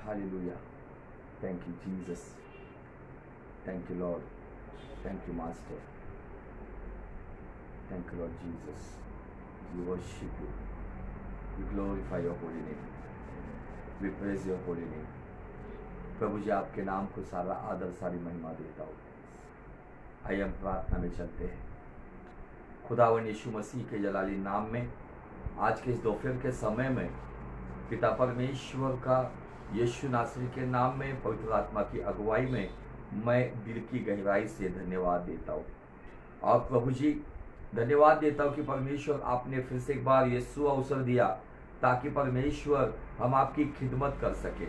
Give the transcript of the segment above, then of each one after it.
Hallelujah. Thank you, Jesus. Thank you, Lord. Thank you, Master. Thank you, Lord Jesus. We worship you. We glorify your holy name. We praise your holy name. प्रभु जी आपके नाम को सारा आदर सारी महिमा देता हूँ। आइए हम प्रार्थना में चलते हैं। खुदावन यीशु मसीह के जलाली नाम में आज के इस दोपहर के समय में पिता परमेश्वर का यीशु नासरी के नाम में पवित्र आत्मा की अगुवाई में मैं दिल की गहराई से धन्यवाद देता हूँ। और प्रभु जी धन्यवाद देता हूँ कि परमेश्वर आपने फिर से एक बार यीशु अवसर दिया ताकि परमेश्वर हम आपकी खिदमत कर सके,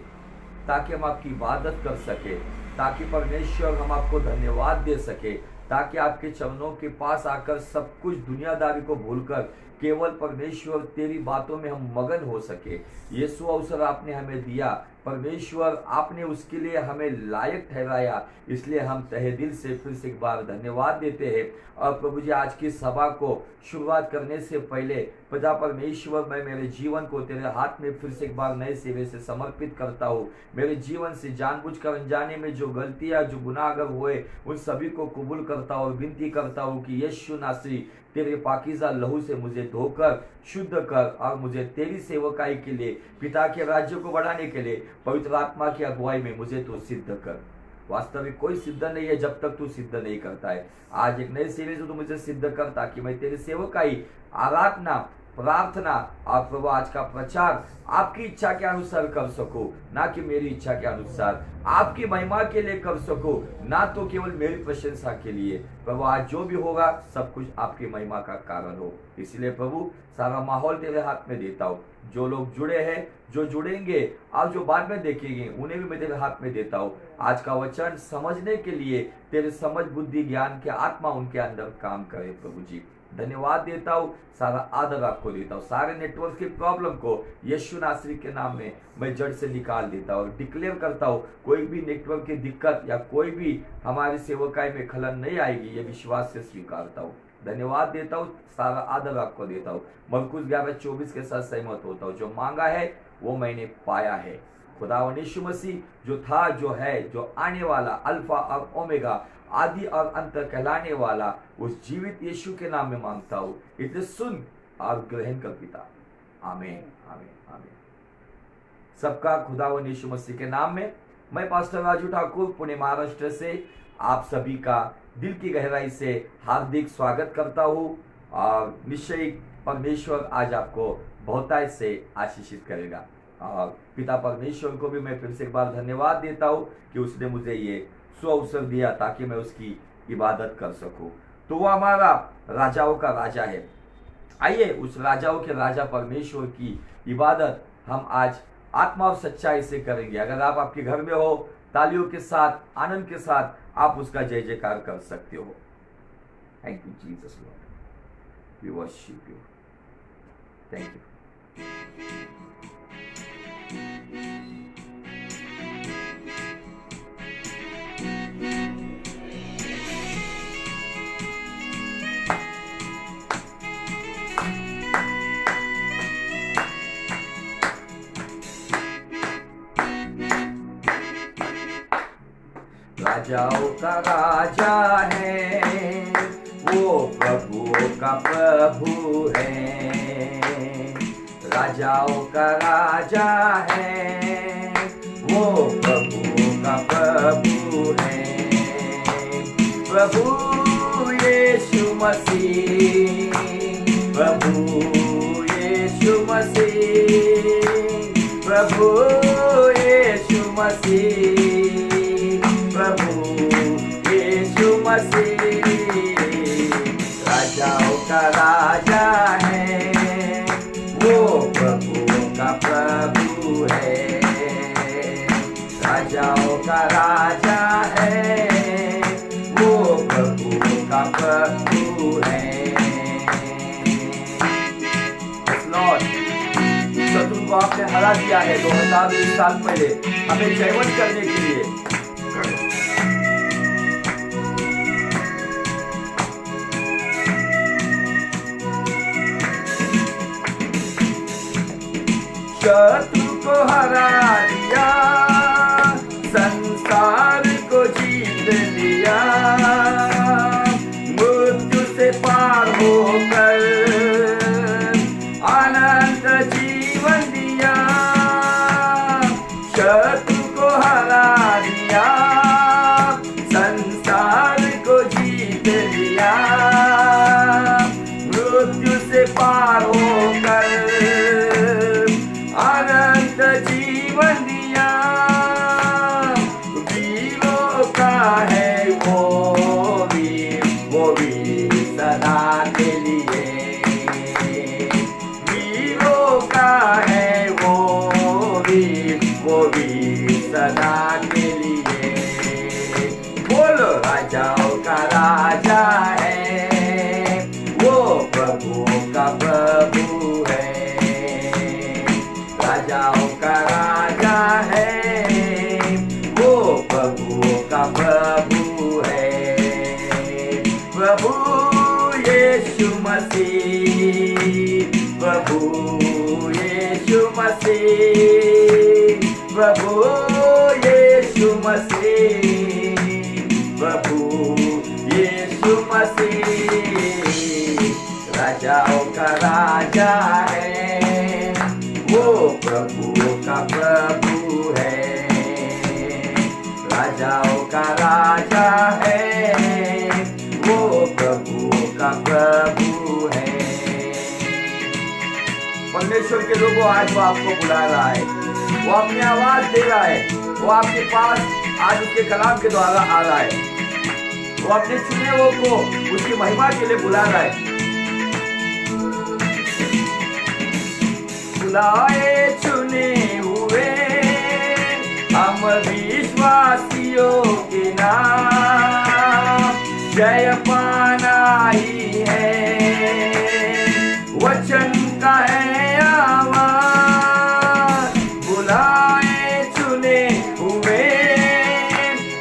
ताकि हम आपकी इबादत कर सके, ताकि परमेश्वर हम आपको धन्यवाद दे सके, ताकि आपके चरणों के पास आकर सब कुछ दुनियादारी को भूलकर केवल परमेश्वर तेरी बातों में हम मगन हो सके। यीशु अवसर आपने हमें दिया परमेश्वर, आपने उसके लिए हमें लायक ठहराया, इसलिए हम तहे दिल से फिर से एक बार धन्यवाद देते हैं। और प्रभु जी आज की सभा को शुरुआत करने से पहले पिता परमेश्वर मैं मेरे जीवन को तेरे हाथ में फिर से एक बार नए सिरे से समर्पित करता हूँ। मेरे जीवन से जानबूझकर अनजाने में जो गलतियाँ जो गुनाह अगर हुए उन सभी को कबूल करता हूँ और विनती करता हूँ कि यीशु नासरी तेरे पाकीज़ा लहू से मुझे धोकर शुद्ध कर और मुझे तेरी सेवकाई के लिए पिता के राज्य को बढ़ाने के लिए पवित्र आत्मा की अगुवाई में मुझे तो सिद्ध कर। वास्तविक कोई सिद्ध नहीं है जब तक तू सिद्ध नहीं करता है। आज एक नई सीरीज तू मुझे सिद्ध कर ताकि मैं तेरी सेवकाई, आराधना, प्रार्थना और प्रभु आज का प्रचार आपकी इच्छा के अनुसार कर सको, ना कि मेरी इच्छा के अनुसार, आपकी महिमा के लिए कर सको, ना तो केवल मेरी प्रशंसा के लिए। प्रभु आज जो भी होगा सब कुछ आपकी महिमा का कारण हो, इसलिए प्रभु सारा माहौल तेरे हाथ में देता हूँ। जो लोग जुड़े हैं, जो जुड़ेंगे और जो बाद में देखेंगे उन्हें भी मैं तेरे हाथ में देता हूँ। आज का वचन समझने के लिए तेरे समझ बुद्धि ज्ञान के आत्मा उनके अंदर काम करे। प्रभु जी धन्यवाद देता हूँ, सारा आदर आपको देता हूँ। सारे नेटवर्क की प्रॉब्लम को यीशु नासरी के नाम में मैं जड़ से निकाल देता हूँ और डिक्लेयर करता हूँ कोई भी नेटवर्क की दिक्कत या कोई भी हमारी सेवकाई में खलन नहीं आएगी, ये विश्वास से स्वीकारता हूँ। धन्यवाद देता हूँ, सारा आदर आपको देता हूँ। मरकुस 11:24 के साथ सहमत होता हूँ। जो मांगा है वो मैंने पाया है। खुदावंद यीशु मसीह जो था, जो है, जो आने वाला, अल्फा और ओमेगा, आदि और अंत कहलाने वाला, उस जीवित यीशु के नाम में मांगता हूँ। इसे सुन और ग्रहण कर पिता। आमीन, आमीन, आमीन। सबका खुदावंद यीशु मसीह के नाम में मैं पास्टर राजू ठाकुर पुणे महाराष्ट्र से आप सभी का दिल की गहराई से हार्दिक स्वागत करता हूँ। और निश्चय परमेश्वर आज आपको बहुतायत से आशीषित करेगा। और पिता परमेश्वर को भी मैं फिर से एक बार धन्यवाद देता हूँ कि उसने मुझे ये अवसर दिया ताकि मैं उसकी इबादत कर सकूं। तो वो हमारा राजाओं का राजा है। आइए उस राजाओं के राजा परमेश्वर की इबादत हम आज आत्मा और सच्चाई से करेंगे। अगर आप आपके घर में हो, तालियों के साथ, आनंद के साथ आप उसका जय जयकार कर सकते हो। Thank you Jesus Lord, we worship you. Thank you. राजाओं का राजा है, वो प्रभुओं का प्रभु है। राजाओं का राजा है, वो प्रभुओं का प्रभु है। प्रभु यीशु मसीह, प्रभु यीशु मसीह, प्रभु यीशु मसीह, प्रभु यीशु मसीह। राजाओं का राजा है, वो प्रभुओं का प्रभु है। राजाओं का राजा है, वो प्रभुओं का प्रभु है। लॉर्ड, शत्रु को आपने हरा दिया है 2020 साल पहले हमें जयवंत करने के लिए। शत्रु को हरा दिया, शत्रु को हरा दिया, संसार को जीत लिया, मृत्यु से पार होकर अनंत जीवन दिया। वीरों का है वो वीर सदा के लिए, वीरों का है वो वीर सदा के लिए। बोलो राजाओं का राजा है, वो प्रभुओं का प्रभु है, राजाओं का राजा है, वो प्रभुओं का प्रभु है। प्रभु यीशु मसीह, प्रभु यीशु मसीह, प्रभु यीशु मसीह, प्रभु यीशु मसीह। राजाओं का राजा है, वो प्रभुओं का प्रभु है, राजाओं का राजा है, वो प्रभुओं का प्रभु है। परमेश्वर के लोगों, आज वो आपको बुला रहा है, वो अपनी आवाज दे रहा है, वो आपके पास आज उसके कलाम के द्वारा आ रहा है, वो अपने चुने हुए को उसकी महिमा के लिए बुला रहा है। बुलाए चुने हुए हम विश्वासियों के नाम, जय पाना ही है, वचन का है आवाज। बुलाए चुने हुए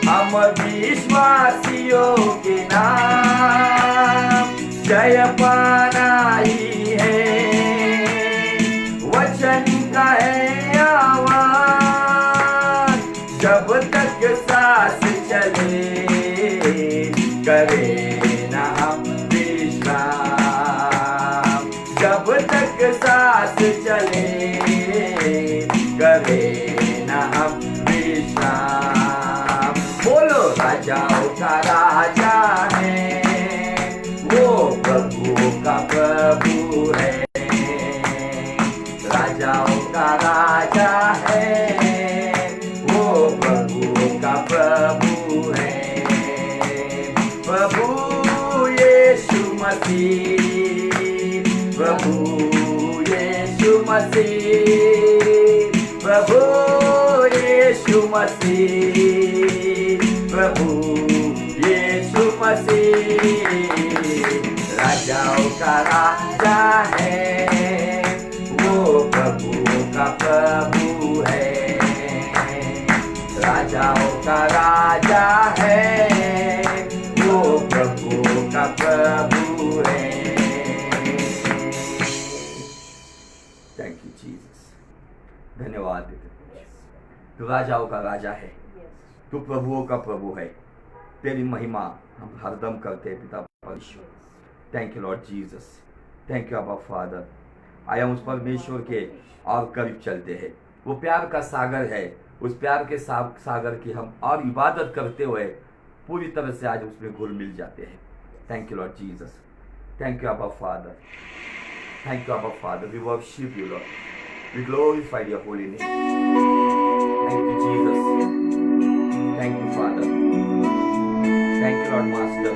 हम विश्वासियों के नाम, जय पाना ही है, वचन का है आवाज। जब तक सांस चले करे ना हम विश्राम, जब तक सांस चले करे ना हम विश्राम। बोलो राजाओं का राजा है, वो प्रभुओं का प्रभु है, राजाओं का राजा है, वो प्रभुओं का प्रभु है। प्रभु यीशु मसीह, प्रभु यीशु मसीह, प्रभु यीशु मसीह, प्रभु यीशु मसीह। राजाओं का राजा है, वो प्रभुओं का प्रभु है, राजाओं का राजा है, वो प्रभुओं का प्रभु है। थैंक यू जीसस, धन्यवाद देते हैं। तू राजाओं का राजा है, तू प्रभुओं का प्रभु है, तेरी महिमा हम हरदम करते हैं पिता परमेश्वर। Thank you Lord Jesus, thank you Abba father. आया उस परमेश्वर के और करीब चलते हैं, वो प्यार का सागर है, उस प्यार के सागर की हम और इबादत करते हुए पूरी तरह से आज उसमें घुल मिल जाते हैं। Thank you Lord Jesus, thank you Abba father, thank you Abba father. We worship you Lord, we glorify your holy name. Thank you Jesus, thank you father, thank you Lord master.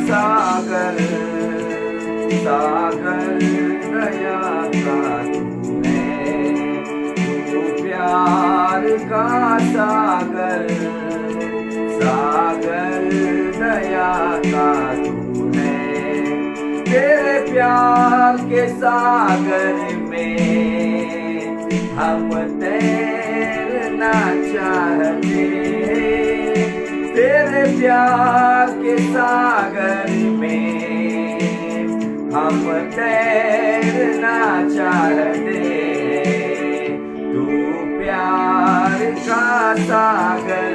सागर सागर दया का तू है, तू प्यार का सागर सागर दया का तू है। तेरे प्यार के सागर में हम तैरना चाहते हैं, तेरे प्यार के सागर में हम तैरना चाहते, तू प्यार का सागर,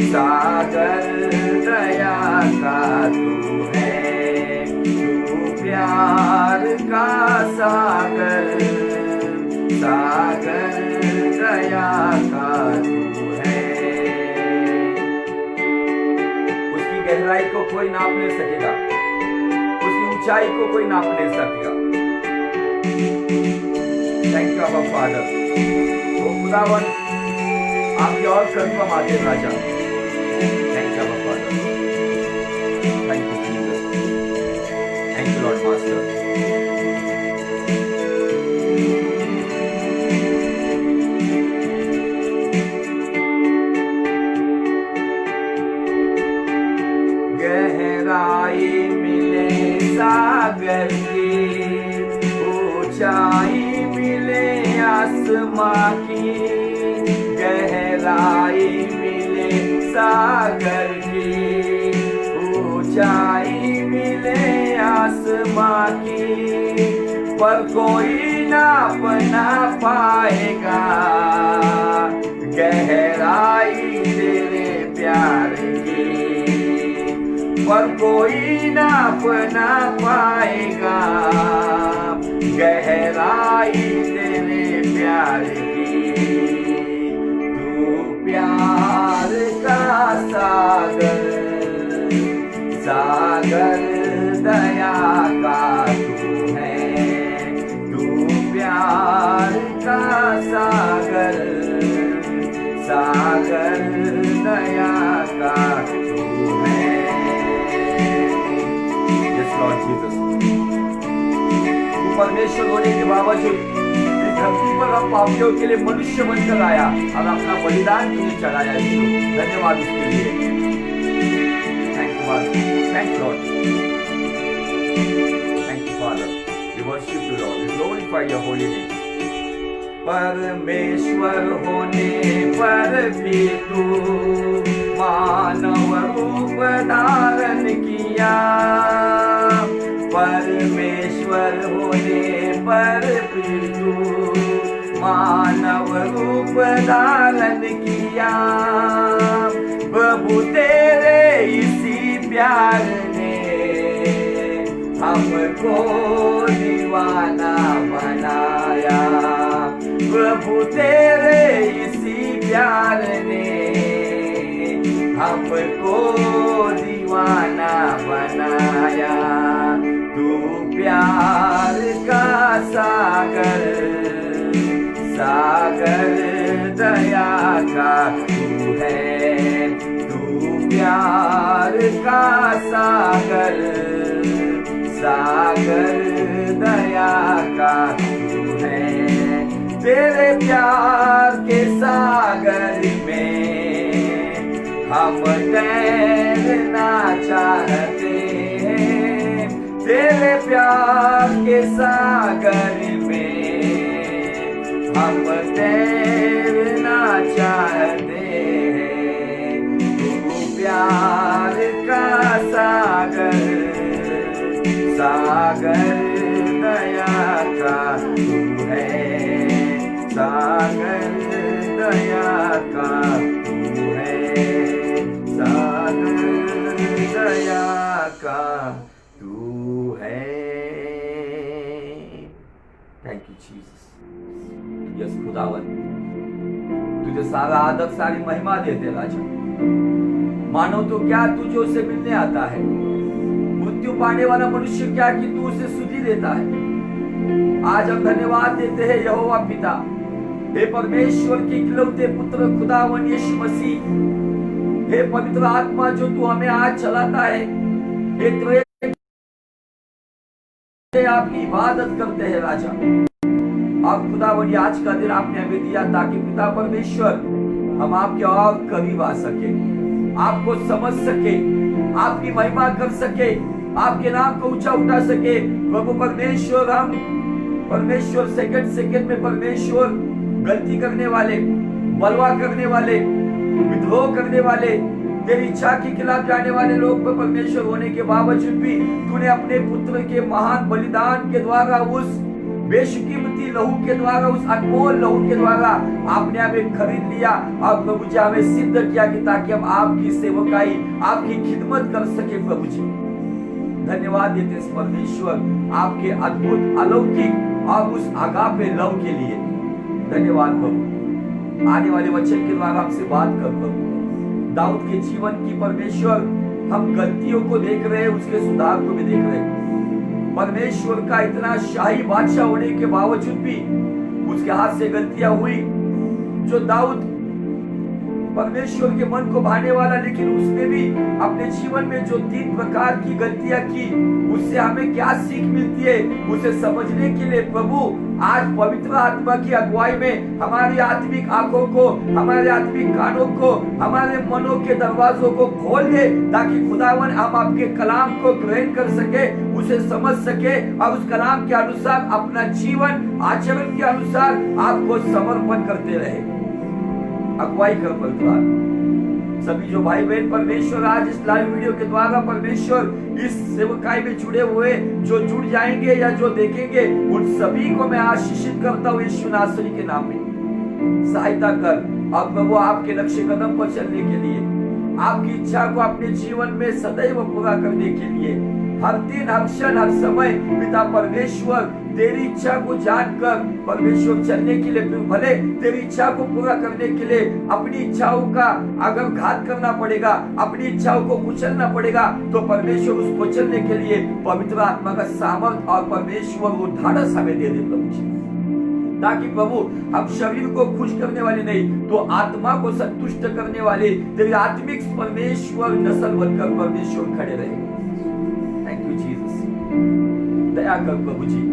सागर दया का तू है, तू प्यार का सागर, सागर दया का तू है। उसकी गहराई को कोई नाप नहीं सकेगा, उसकी ऊंचाई को कोई नाप नहीं सकेगा। Thank you Abba father. तो खुदावन आपके और करीब आते राजा। Thank you Abba father, thank you Jesus, thank you Lord master. गहराई मिले सागर की, ऊंचाई मिले आसमां की, गहराई मिले सागर की, ऊंचाई मिले आसमां की, पर कोई नाप ना पाएगा गहराई तेरे प्यार की, पर कोई नाप ना पाएगा गहराई तेरे प्यार की। तू प्यार का सागर, सागर दया का तू है, तू प्यार का सागर, सागर दया का तू है। लॉर्ड जीसस, परमेश्वर होने के बावजूद इस धरती पर हम पापियों के लिए मनुष्य बनकर आया और अपना बलिदान तुझे चढ़ाया। धन्यवाद उसके लिए। Thank you father, thank you Lord, thank you father. We worship you Lord, we glorify your holy name. परमेश्वर होने पर भी तू मानव रूप धारण किया, परमेश्वर होने पर भी तू मानव रूप धारण किया। प्रभु तेरे इसी प्यार ने हमको दीवाना बनाया, प्रभु तेरे इसी प्यार ने हमको दीवाना बनाया। तू प्यार का सागर, सागर दया का तू है, तू प्यार का सागर, सागर दया का तू है। तेरे प्यार के सागर में हम तैरना चाहते हैं, तेरे प्यार के सागर में हम तैरना चाहते हैं। तू प्यार का सागर, सागर दया का तू है, सागर दया का तू है, सागर दया का तू है। Thank you Jesus. यस खुदावन, तुझे सारा आदर सारी महिमा देते राजा। मानो तो क्या तू जो उसे मिलने आता है, मृत्यु पाने वाला मनुष्य क्या कि तू उसे सुधि देता है। आज हम धन्यवाद देते हैं यहोवा पिता, हे परमेश्वर के इकलौते पुत्र खुदावन यीशु मसीह, हे पवित्र आत्मा जो तू हमें आज चलाता है, हे तेरे आपकी इबादत करते हैं राजा। आप खुदावन आज का दिन आपने हमें दिया ताकि पिता परमेश्वर हम आपके और करीब आ सके, आपको समझ सके, आपकी महिमा कर सके, आपके नाम को ऊंचा उठा सके। प्रभु परमेश्वर, हम परमेश्वर सेकंड सेकंड में परमेश्वर गलती करने वाले, बलवा करने वाले, विद्रोह करने वाले, तेरी इच्छा के खिलाफ जाने वाले लोग पर परमेश्वर होने के बावजूद भी तूने अपने पुत्र के महान बलिदान के द्वारा, उस बेशकीमती लहू के द्वारा, उस अनमोल लहू के द्वारा आपने हमें खरीद लिया और प्रभु जी हमें सिद्ध किया कि ताकि हम आपकी सेवकाई, आपकी खिदमत कर सके। प्रभु जी धन्यवाद देते हैं परमेश्वर आपके अद्भुत, अलौकिक और उस आगापे लव के लिए। धन्यवाद प्रभु। आने वाले वचन के द्वारा हमसे बात कर प्रभु। दाऊद के जीवन की परमेश्वर हम गलतियों को देख रहे हैं, उसके सुधार को भी देख रहे हैं। परमेश्वर का इतना शाही बादशाह होने के बावजूद भी उसके हाथ से गलतियां हुई। जो दाऊद परमेश्वर के मन को भाने वाला, लेकिन उसने भी अपने जीवन में जो 3 प्रकार की गलतियां की, उससे हमें क्या सीख मिलती है, उसे समझने के लिए प्रभु आज पवित्र आत्मा की अगुवाई में हमारी आत्मिक आंखों को, हमारे आत्मिक कानों को, हमारे मनों के दरवाजों को खोल दे, ताकि खुदावन हम आपके कलाम को ग्रहण कर सके, उसे समझ सके और उस कलाम के अनुसार अपना जीवन आचरण के अनुसार आपको समर्पण करते रहे। अगुवाई कर परमेश्वर। सभी जो भाई बहन परमेश्वर आज इस लाइव वीडियो के द्वारा परमेश्वर इस सेवकाई में जुड़े हुए, जो जुड़ जाएंगे या जो देखेंगे, उन सभी को मैं आशीषित करता हूँ यीशु नासरी के नाम में। सहायता कर और प्रभु आपके लक्ष्य कदम पर चलने के लिए, आपकी इच्छा को अपने जीवन में सदैव पूरा करने के लिए, हर दिन, हर क्षण, हर समय पिता परमेश्वर तेरी इच्छा को जानकर परमेश्वर चलने के लिए, भले तेरी इच्छा को पूरा करने के लिए अपनी इच्छाओं का अगर घात करना पड़ेगा, अपनी इच्छाओं को कुचलना पड़ेगा, तो परमेश्वर उसको चलने के लिए पवित्र आत्मा का सामर्थ और परमेश्वर वो ढाढ़स हमें दे दे प्रभु जी, ताकि प्रभु हम शरीर को खुश करने वाले नहीं, तो आत्मा को संतुष्ट करने वाले तेरी आत्मिक परमेश्वर नस्ल बनकर परमेश्वर खड़े रहे। Thank you Jesus. दया कर प्रभु जी,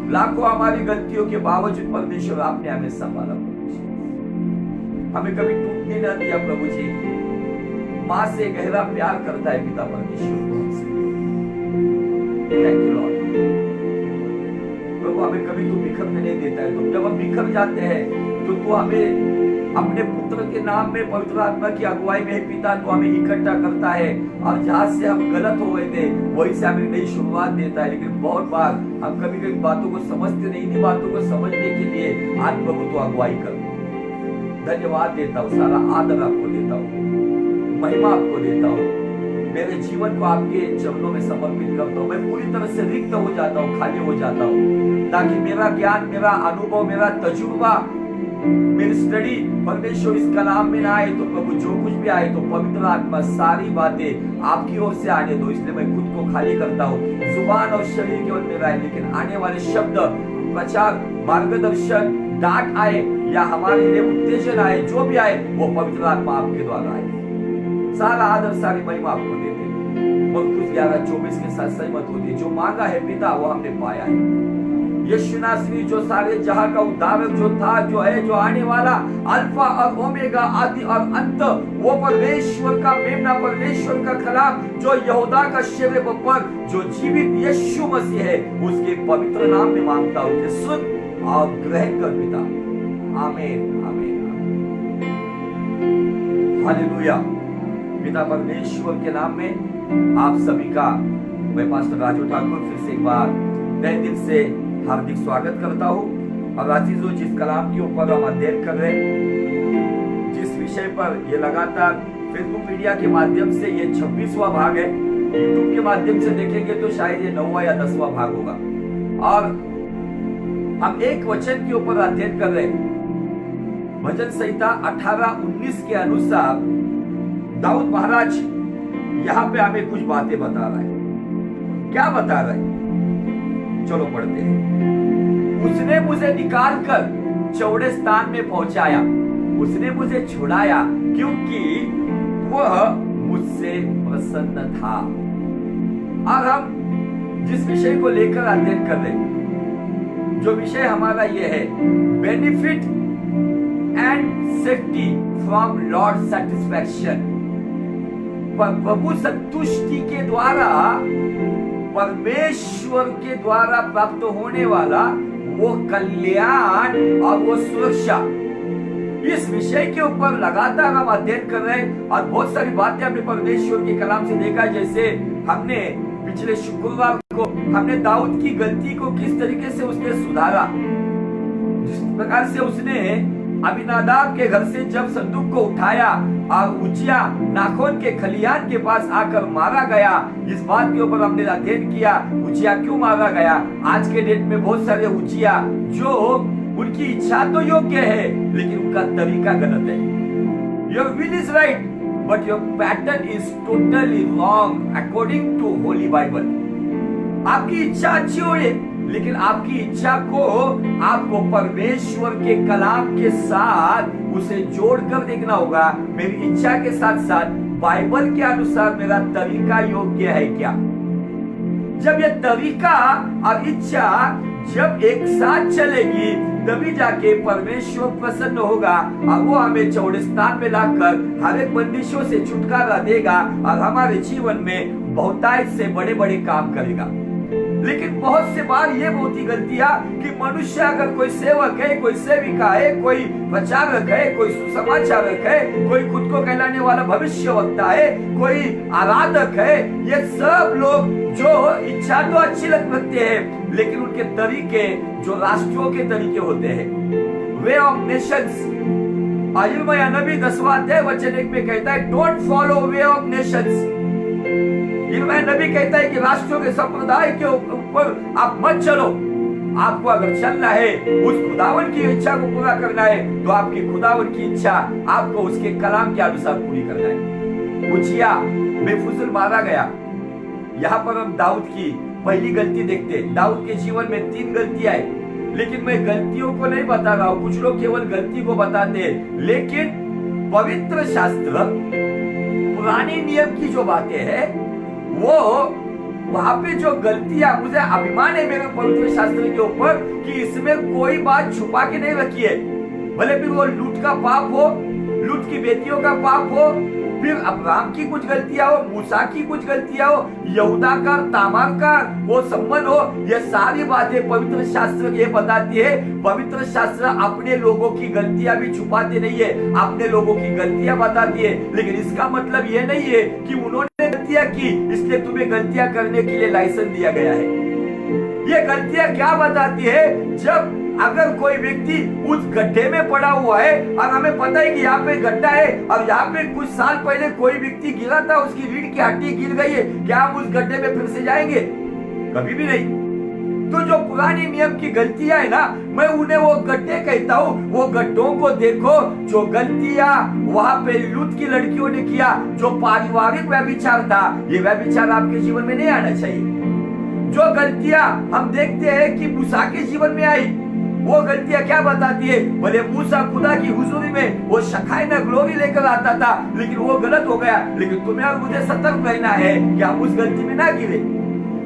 लाखों हमारी गलतियों के बावजूद परमेश्वर आपने हमें संभाला प्रभु जी, हमें कभी टूटने न दिया प्रभु जी। माँ से गहरा प्यार करता है पिता परमेश्वर को हमसे। Thank you Lord. प्रभु हमें कभी तू बिखरने नहीं देता है, तो जब हम बिखर जाते हैं तो तू हमें अपने पुत्र के नाम में पवित्र आत्मा की अगुवाई में पिता तो हमें इकट्ठा करता है, और जहाँ से हम गलत हो गए थे वही से हमें नई शुरुआत देता है। लेकिन बहुत बार हम कभी कभी बातों को समझते नहीं, इन्हीं बातों को समझने के लिए आज प्रभु तो अगुवाई कर। धन्यवाद देता हूँ, सारा आदर आपको देता हूँ, महिमा आपको देता हूँ। मेरे जीवन को आपके चरणों में समर्पित करता हूँ। मैं पूरी तरह से रिक्त हो जाता हूँ, खाली हो जाता हूँ, ताकि मेरा ज्ञान, मेरा अनुभव, मेरा तजुर्बा, मेरी स्टडी परमेश्वर इस कलाम में ना आए, तो प्रभु जो कुछ भी आए तो पवित्र आत्मा सारी बातें आपकी ओर से आने दो। इसलिए मैं खुद को खाली करता हूँ। जुबान और शरीर केवल मेरा है, लेकिन आने वाले शब्द, प्रचार, मार्गदर्शन, डांट आए या हमारे लिए उत्तेजन आए, जो भी आए वो पवित्र आत्मा आपके द्वारा आए। सारा आदर, सारी महिमा आपको देते हैं। मरकुस 11:24 के साथ सहमत होते हैं। जो मांगा है पिता वो हमने पाया है। यीशु नासरी जो सारे जहां का उद्धारक, जो था, जो है, जो आने वाला, अल्फा और ओमेगा, आदि और अंत, वो परमेश्वर का मेमना, परमेश्वर का कलाम, जो यहूदा का शेरे पर, जो जीवित यीशु मसीह है, उसके पवित्र नाम में मांगता हूँ। सुन और ग्रहण कर पिता। आमीन, आमीन, हालेलुया। पिता परमेश्वर के नाम में आप सभी का मैं पास्टर राजू ठाकुर फिर से एक बार नए दिल से हार्दिक स्वागत करता हूँ। और अजीजों, जिस कलाम के ऊपर हम अध्ययन कर रहे हैं, जिस विषय पर ये लगातार फेसबुक मीडिया के माध्यम से ये 26वां भाग है, यूट्यूब के माध्यम से देखेंगे तो शायद ये 9वां या 10वां भाग होगा, और हम एक वचन के ऊपर अध्ययन कर रहे हैं। भजन संहिता 18:19 के अनुसार दाऊद महाराज यहाँ पे हमें कुछ बातें बता रहा है। क्या बता रहा है? चलो पढ़ते हैं। उसने मुझे निकालकर चौड़े स्थान में पहुंचाया, उसने मुझे छुड़ाया, क्योंकि वह मुझसे प्रसन्न था। और हम जिस विषय को लेकर अध्ययन कर रहे हैं, जो विषय हमारा यह है, benefit and safety from Lord satisfaction. प्रभु संतुष्टि के द्वारा, परमेश्वर के द्वारा प्राप्त होने वाला वो कल्याण और वो सुरक्षा, इस विषय के ऊपर लगातार हम अध्ययन कर रहे हैं और बहुत सारी बातें हमने परमेश्वर के कलाम से देखा। जैसे हमने पिछले शुक्रवार को हमने दाऊद की गलती को किस तरीके से उसने सुधारा, जिस प्रकार से उसने अबीनादाब के घर से जब संदूक को उठाया और उज्जिया नाखोन के खलियान के पास आकर मारा गया, इस बात के ऊपर हमने अध्ययन किया। उज्जिया क्यों मारा गया? आज के डेट में बहुत सारे उज्जिया जो उनकी इच्छा तो योग्य है लेकिन उनका तरीका गलत है। Your will is right but your pattern is totally wrong according to holy Bible. आपकी इच्छा अच्छी हो लेकिन आपकी इच्छा को आपको परमेश्वर के कलाम के साथ उसे जोड़कर देखना होगा। मेरी इच्छा के साथ साथ बाइबल के अनुसार मेरा तरीका योग्य है क्या? जब यह तरीका और इच्छा जब एक साथ चलेगी तभी जाके परमेश्वर प्रसन्न होगा और वो हमें चौड़े स्थान में लाकर हर एक बंदिशों से छुटकारा देगा और हमारे जीवन में बहुतायत से बड़े बड़े काम करेगा। लेकिन बहुत से बार ये बहुत ही गलतियां कि मनुष्य अगर कोई सेवक है, कोई सेविका है, कोई प्रचारक है, कोई सुसमाचारक है, कोई खुद को कहलाने वाला भविष्यवक्ता है, कोई आराधक है, ये सब लोग जो इच्छा तो अच्छी लगते हैं लेकिन उनके तरीके जो राष्ट्रों के तरीके होते हैं, वे ऑफ नेशंस। यिर्मयाह नबी 10वां अध्याय वचन 1 में कहता है don't follow way of Nations. यिर्मयाह नबी कहता है कि राष्ट्रों के संप्रदाय के ऊपर आप मत चलो। आपको अगर चलना है, उस खुदावन की इच्छा को पूरा करना है तो आपकी खुदावन की इच्छा आपको उसके कलाम के अनुसार पूरी करना है। उज्जिया बेफुजूल मारा गया। यहाँ पर हम दाऊद की पहली गलती देखते हैं। दाऊद के जीवन में 3 गलतियां है, लेकिन मैं गलतियों को नहीं बता रहा हूं। कुछ लोग केवल गलती को बताते हैं, लेकिन पवित्र शास्त्र पुराने नियम की जो बातें हैं वो वहां पे जो गलतियां, मुझे अभिमान है मेरे पवित्र शास्त्र के ऊपर कि इसमें कोई बात छुपा के नहीं रखी है। भले फिर वो लूट का पाप हो, लूट की बेटियों का पाप हो, फिर अब्राहम की कुछ गलतियां हो, मूसा की कुछ गलतियां हो, यहूदा का तामार का वो संबंध हो, ये सारी बातें पवित्र शास्त्र ये बताती है। पवित्र शास्त्र अपने लोगों की गलतियां भी छुपाते नहीं है, अपने लोगों की गलतियां बताती है। लेकिन इसका मतलब ये नहीं है कि उन्होंने गलतियां की इसलिए तुम्हें गलतियां करने के लिए लाइसेंस दिया गया है। ये गलतियां क्या बताती है? जब अगर कोई व्यक्ति उस गड्ढे में पड़ा हुआ है और हमें पता है कि यहाँ पे गड्ढा है और यहाँ पे कुछ साल पहले कोई व्यक्ति गिरा था, उसकी रीढ़ की हड्डी गिर गई है, क्या हम उस गड्ढे में फिर से जाएंगे? कभी भी नहीं। तो जो पुरानी नियम की गलतियां है ना, मैं उन्हें वो गड्ढे कहता हूँ। वो गड्ढों को देखो, जो गलतियां वहां पे लूत की लड़कियों ने किया, जो पारिवारिक व्यभिचार था, ये व्यभिचार आपके जीवन में नहीं आना चाहिए। जो गलतियां हम देखते हैं कि मूसा के जीवन में आई, वो गलतियां क्या बताती है? भले मूसा खुदा की हुजूरी में वो शखाइना ग्लोरी लेकर आता था, लेकिन वो गलत हो गया। लेकिन तुम्हें और मुझे सतर्क रहना है कि हम उस गलती में ना गिरे।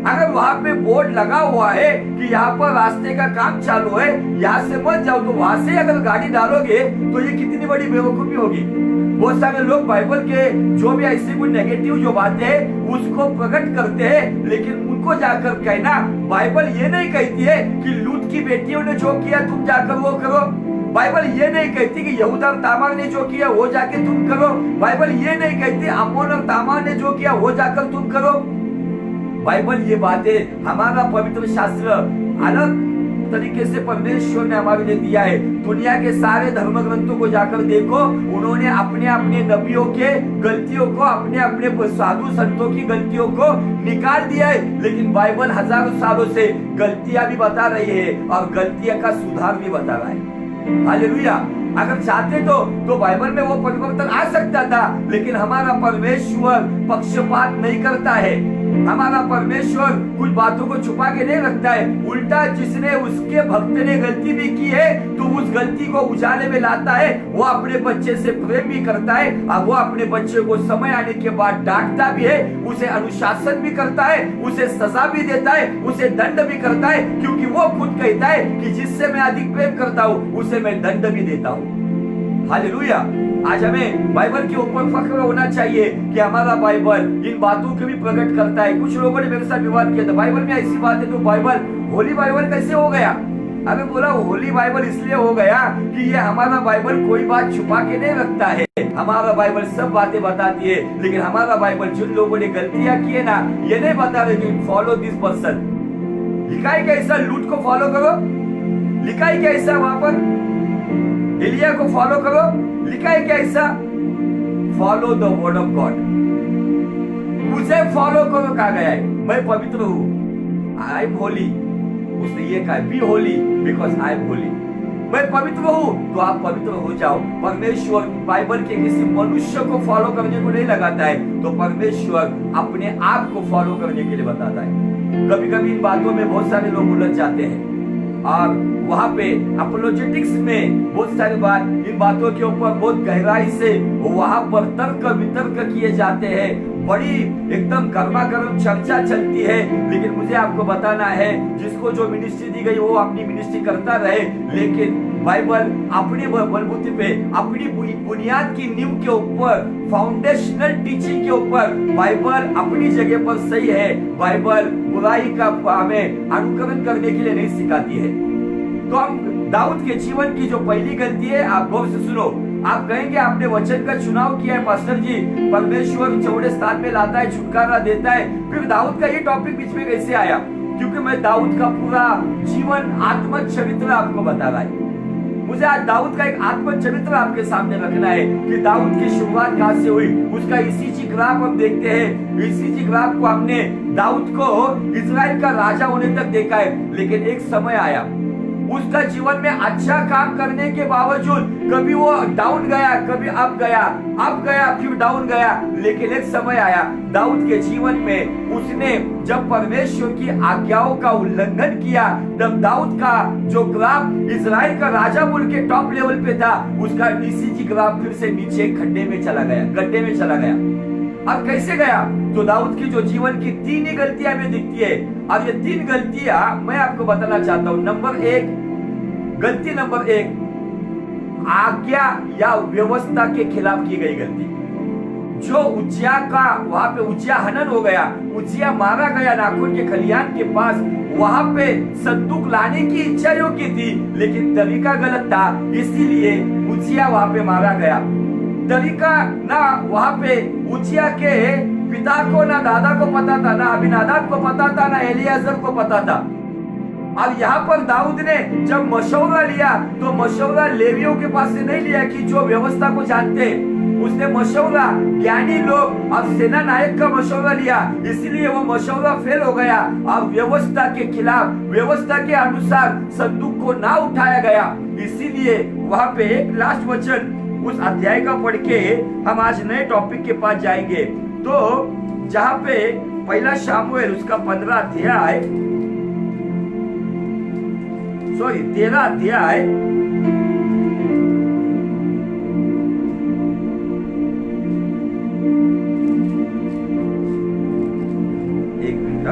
अगर वहां पे बोर्ड लगा हुआ है कि यहाँ पर रास्ते का काम चालू है, यहाँ से मत जाओ, तो वहां से अगर गाड़ी डालोगे तो ये कितनी बड़ी बेवकूफी होगी। बहुत सारे लोग बाइबल के जो भी ऐसी कोई नेगेटिव जो बातें हैं उसको प्रकट करते हैं, लेकिन उनको जाकर कहना बाइबल ये नहीं कहती है कि लूत की बेटियों ने जो किया तुम जाकर वो करो। बाइबल ये नहीं कहती कि यहूदा और तामार ने जो किया वो जाके तुम करो। बाइबल ये नहीं कहती अम्मोन और तामार ने जो किया वो जाकर तुम करो। बाइबल ये बातें, हमारा पवित्र शास्त्र अलग तरीके से परमेश्वर ने हमारे लिए दिया है। दुनिया के सारे धर्म ग्रंथों को जाकर देखो, उन्होंने अपने अपने नबियों के गलतियों को, अपने अपने साधु संतों की गलतियों को निकाल दिया है। लेकिन बाइबल हजारों सालों से गलतियां भी बता रही है और गलतियां का सुधार भी बता रहा है। हालेलुया। अगर चाहते तो बाइबल में वो परिवर्तन आ सकता था, लेकिन हमारा परमेश्वर पक्षपात नहीं करता है। हमारा परमेश्वर कुछ बातों को छुपा के नहीं रखता है। उल्टा जिसने उसके भक्त ने गलती भी की है तो उस गलती को उजाले में लाता है। वो अपने बच्चे से प्रेम भी करता है और वो अपने बच्चे को समय आने के बाद डांटता भी है, उसे अनुशासन भी करता है, उसे सजा भी देता है, उसे दंड भी करता है, क्योंकि वो खुद कहता है कि जिससे मैं अधिक प्रेम करता हूँ उसे मैं दंड भी देता हूँ। हालेलुया। आज हमें बाइबल के ऊपर फख्र होना चाहिए कि हमारा बाइबल इन बातों को भी प्रकट करता है। कुछ लोगों ने मेरे साथ विवाद किया था, बाइबल में ऐसी बात है तो बाइबल होली बाइबल कैसे हो गया? अबे बोला होली बाइबल इसलिए हो गया कि ये हमारा बाइबल कोई बात छुपा के नहीं रखता है, हमारा बाइबल सब बातें बताती है। लेकिन हमारा बाइबल जिन लोगों ने गलतियां की है ना, ये नहीं बता रहे कि फॉलो दिस पर्सन। लिखा है कैसा? लूट को फॉलो करो। लिखा है कैसा वहां पर? एलिया को फॉलो करो। लिखा है कैसा? Follow the word of God. मुझे फॉलो करो कहा गया है, मैं पवित्र हूं, आई एम होली। उसने ये कहा be holy because I am holy. मैं पवित्र हूं तो आप पवित्र हो जाओ। परमेश्वर बाइबल के किसी मनुष्य को फॉलो करने को नहीं लगाता है, तो परमेश्वर अपने आप को फॉलो करने के लिए बताता है। कभी कभी इन बातों में बहुत सारे लोग उलझ जाते हैं और वहां पे अपोलोजेटिक्स में बहुत सारी बात, इन बातों के ऊपर बहुत गहराई से वहां पर तर्क वितर्क किए जाते हैं, बड़ी एकदम गर्मा गर्म चर्चा चलती है। लेकिन मुझे आपको बताना है, जिसको जो मिनिस्ट्री दी गई वो अपनी मिनिस्ट्री करता रहे, लेकिन बाइबल अपनी बलबूते पे, अपनी बुनियाद की नींव के ऊपर, फाउंडेशनल टीचिंग के ऊपर बाइबल अपनी जगह पर सही है। बाइबल बुराई का हमें अनुकरण करने के लिए नहीं सिखाती है। तो हम दाऊद के जीवन की जो पहली गलती है, आप गौर से सुनो। आप कहेंगे आपने वचन का चुनाव किया है पास्टर जी, परमेश्वर चौड़े स्थान में लाता है, छुटकारा देता है, फिर दाऊद का ये टॉपिक बीच में कैसे आया? क्योंकि मैं दाऊद का पूरा जीवन आत्मचरित्र आपको बता रहा है। मुझे आज दाऊद का एक आत्मचरित्र आपके सामने रखना है कि दाऊद की शुरुआत कहां से हुई। उसका ईसीजी ग्राफ हम देखते हैं। ईसीजी ग्राफ को हमने दाऊद को इजराइल का राजा होने तक देखा है, लेकिन एक समय आया उसका जीवन में अच्छा काम करने के बावजूद कभी वो डाउन गया, कभी अप गया, फिर डाउन गया। लेकिन एक समय आया दाऊद के जीवन में, उसने जब परमेश्वर की आज्ञाओं का उल्लंघन किया, तब दाऊद का जो ग्राफ इजराइल का राजा बोल के टॉप लेवल पे था, उसका ईसीजी ग्राफ फिर से नीचे गड्ढे में चला गया। अब कैसे गया? तो दाऊद की जो जीवन की 3 ही गलतियां हमें दिखती है। अब ये 3 गलतियां मैं आपको बताना चाहता हूं। गलती नंबर 1, आज्ञा या व्यवस्था के खिलाफ की गई गलती। जो उज्जिया का वहां पे उज्जिया हनन हो गया, उज्जिया मारा गया नाखून के खलियान के पास। वहां पे संदूक लाने की इच्छा योग्य थी, लेकिन तरीका गलत था, इसीलिए उज्जिया वहां पे मारा गया। तरीका ना वहां पे उज्जिया के पिता को, ना दादा को पता था, ना अबीनादाब को पता था, ना एलियाजर को पता था। अब यहाँ पर दाऊद ने जब मशवरा लिया, तो मशवरा लेवियों के पास से नहीं लिया कि जो व्यवस्था को जानते हैं। उसने मशवरा ज्ञानी लोग और सेना नायक का मशवरा लिया, इसलिए वो मशवरा फेल हो गया और व्यवस्था के खिलाफ, व्यवस्था के अनुसार संदूक को ना उठाया गया। इसीलिए वहां पे एक लास्ट वचन उस अध्याय का पढ़ के हम आज नए टॉपिक के पास जाएंगे। तो जहां पे पहला शामुएल उसका 13 अध्याय 13 अध्याय एक मिनट,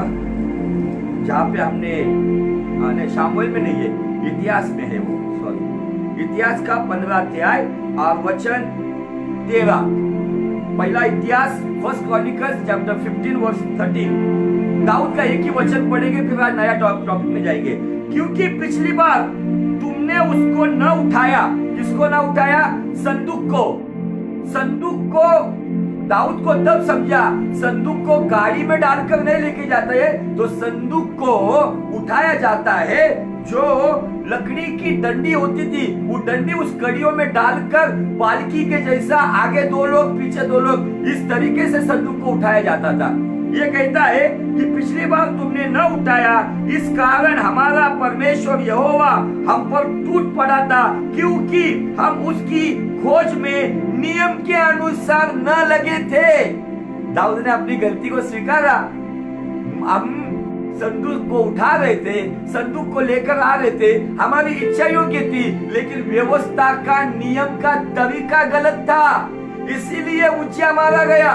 जहां पे हमने शामुएल में नहीं है, इतिहास में है वो, सॉरी, इतिहास का 15 अध्याय और वचन 13। पहला इतिहास, फर्स्ट क्रॉनिकल्स चैप्टर 15 वर्स 13। दाऊद का एक ही वचन पढ़ेंगे, फिर आज नया टॉपिक में जाएंगे। क्योंकि पिछली बार तुमने उसको न उठाया। किसको ना उठाया? संदूक को दाऊद को तब समझा, संदूक को गाड़ी में डालकर नहीं लेके जाते हैं, तो संदूक को उठाया जाता है। जो लकड़ी की डंडी होती थी, वो डंडी उस कड़ियों में डालकर पालकी के जैसा आगे 2 लोग पीछे 2 लोग, इस तरीके से संदूक को उठाया जाता था। ये कहता है कि पिछली बार तुमने न उठाया, इस कारण हमारा परमेश्वर यहोवा हम पर टूट पड़ा था, क्योंकि हम उसकी खोज में नियम के अनुसार न लगे थे। दाऊद ने अपनी गलती को स्वीकारा। हम संदूक को उठा रहे थे, संदूक को लेकर आ रहे थे, हमारी इच्छा योग्य थी, लेकिन व्यवस्था का, नियम का तरीका गलत था, इसीलिए उज्जिया मारा गया।